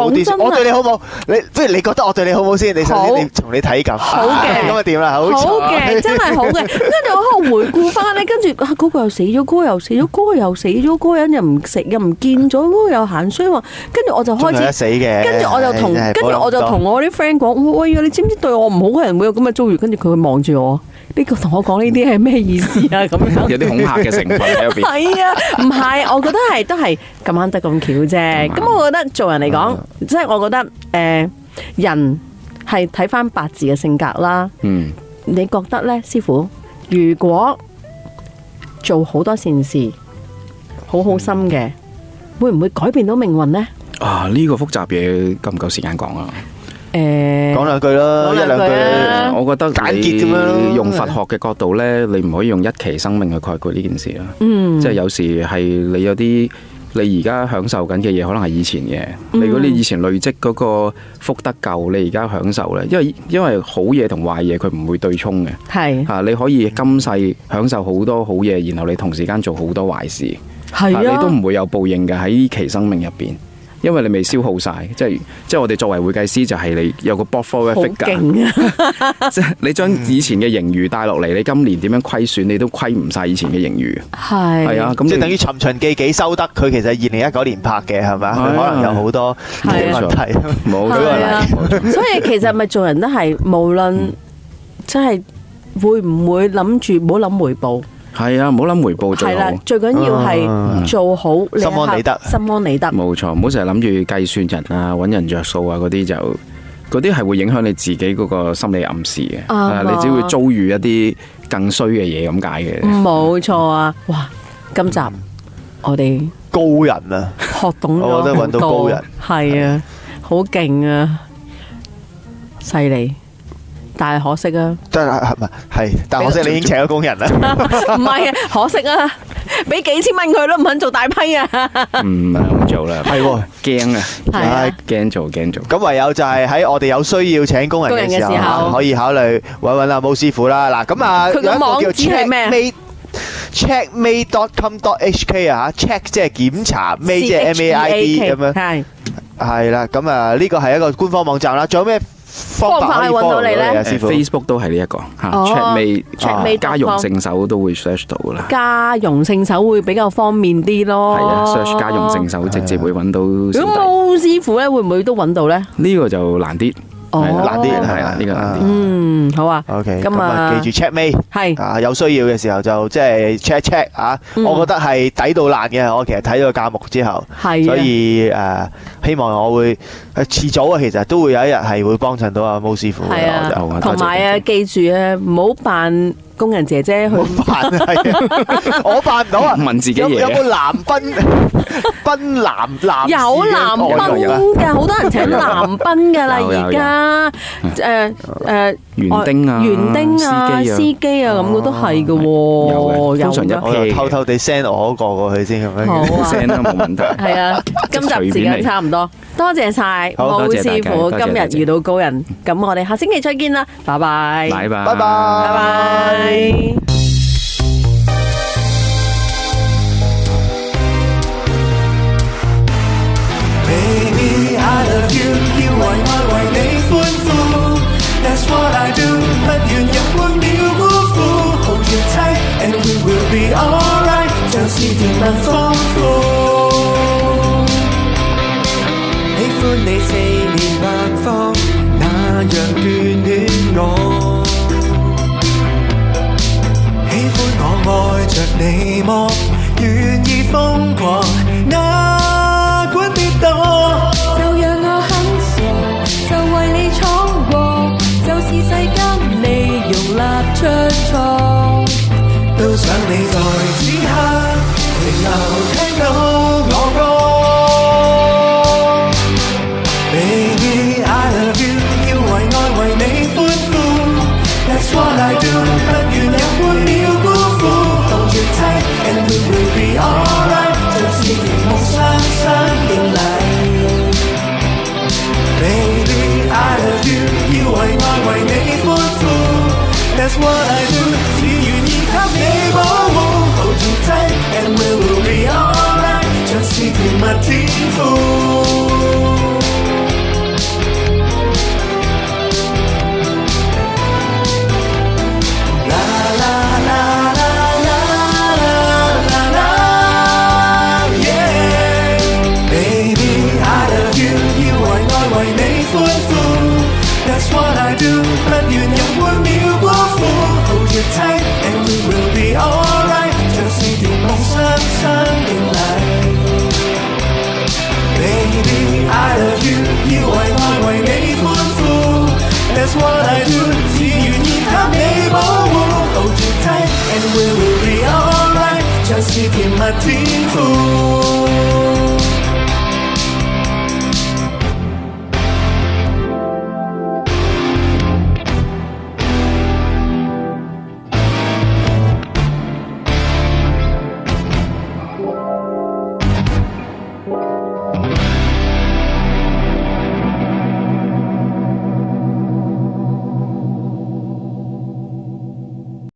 講真，我對你好唔好？不如你覺得我對你好唔好先？你首先從你睇咁。好嘅。咁啊點啦？好嘅，真係好嘅。跟住我喺度回顧翻咧，跟住嗰個又死咗，嗰個又死咗，嗰個又死咗，嗰個人又唔食又唔見咗，嗰個又行衰喎。跟住我就開始死嘅。跟住我就同我啲 friend 講：喂，你知唔知對我唔好嘅人會有咁嘅遭遇？跟住佢會望住我。呢個同我講呢啲係咩意思啊？咁樣有啲恐嚇嘅成分喺入邊。係啊，唔係，我覺得都係咁啱得咁巧啫。咁我覺得做人嚟講，即係我覺得人係睇翻八字嘅性格啦。你覺得呢，師傅？如果做好多善事，好好心嘅，會唔會改變到命運呢？啊，呢個複雜嘢夠唔夠時間講啊？講兩句啦，一兩句。我覺得簡潔咁樣。用佛學嘅角度呢，你唔可以用一期生命去概括呢件事啦。即係有時係你有啲你而家享受緊嘅嘢，可能係以前嘅。如果你以前累積嗰個福德夠，你而家享受呢，因為好嘢同壞嘢佢唔會對沖嘅。係啊，你可以今世享受好多好嘢，然後你同時間做好多壞事。係啊，你都唔會有報應嘅喺呢期生命入邊。因為你未消耗晒，即係我哋作為會計師就係你有個 portfolio figure，即係你將以前嘅盈餘帶落嚟，你今年點樣虧損，你都虧唔晒以前嘅盈餘。係啊，咁即係等於《尋秦記》幾收得，佢其實係2019年拍嘅，係咪？佢可能有好多問題。冇錯，所以其實咪做人都係無論即係會唔會諗住唔好諗回報。係啊，唔好諗回報最好。係啦，最緊要係做好，心安理得，心安理得。冇錯，唔好成日諗住計算人啊、揾人着數啊嗰啲，嗰啲係會影響你自己嗰個心理暗示嘅。你只會遭遇一啲更衰嘅嘢咁解嘅。冇錯啊！哇，今集我哋高人啊，學懂咗，我覺得揾到高人，係啊，好勁啊，犀利。但係可惜啊，係，但係可惜你已經請咗工人啦。唔係啊，可惜啊，俾幾千蚊佢都唔肯做大批啊。唔係咁做啦，係驚啊，驚做。咁唯有就係喺我哋有需要請工人嘅時候，可以考慮揾阿毛師傅啦。嗱，咁啊，佢個網址係咩？checkmate.com.hk 啊 ，check 即係檢查，mate 即係 MAID 咁樣。係啦，咁啊，呢個係一個官方網站啦。仲有咩方法可以揾到你咧？Facebook 都係呢一個，checkmate 家用聖手都會 search 到噶啦。家用聖手會比較方便啲咯。係啊 ，search 家用聖手直接會揾到。咁毛師傅咧會唔會都揾到咧？呢個就難啲。難啲係啦，呢個難啲。好啊。OK，咁啊，記住 checkmate 係啊，有需要嘅時候就即係 check 啊。我覺得係抵到爛嘅。我其實睇咗個價目之後，所以希望我會遲早啊，其實都會有一日係會幫襯到阿毛師傅嘅。係啊，同埋啊，記住啊，唔好扮工人姐姐去扮，我扮唔到啊！問自己嘢有冇男賓男有男賓㗎，好多人請男賓㗎啦，而家園丁啊、司機啊，咁都係嘅喎，有嘅，通常一我就偷偷地 send 我嗰個過去先咁樣。好啊 send 啦，冇問題。係啊，今集時間差唔多，多謝晒武師傅今日遇到高人，咁我哋下星期再見啦，拜拜，拜拜，拜拜，拜拜。Baby, I love you， 要為你歡呼。That's what I do， 不願有半秒辜負。Hold you tight and we will be alright， 像是甜蜜豐富。喜歡你四面八方，那樣眷戀我。喜歡我愛着你麼？願意瘋狂，哪管跌倒。就讓我很傻，就為你闖禍，就是世間你容納出錯，都想你在此刻停留聽到我歌。Baby, I love you， 要為你歡呼。That's what I do， 不願有半秒辜負。Hold you tight and we will be alright， 就是甜蜜雙雙敬禮。Baby, I love you， 要為你歡呼。That's what I do， 只願意給你保護。Hold you tight and we will be alright， 像是甜蜜天賦。That's what I do， 不願有半秒辜負。Hold you tight and we will be alright， 像是甜夢雙雙敬禮。Baby, I love you， 要為你歡呼。That's what I do， 只願意給你保護。Hold you tight and we will be alright， 像是甜蜜天賦。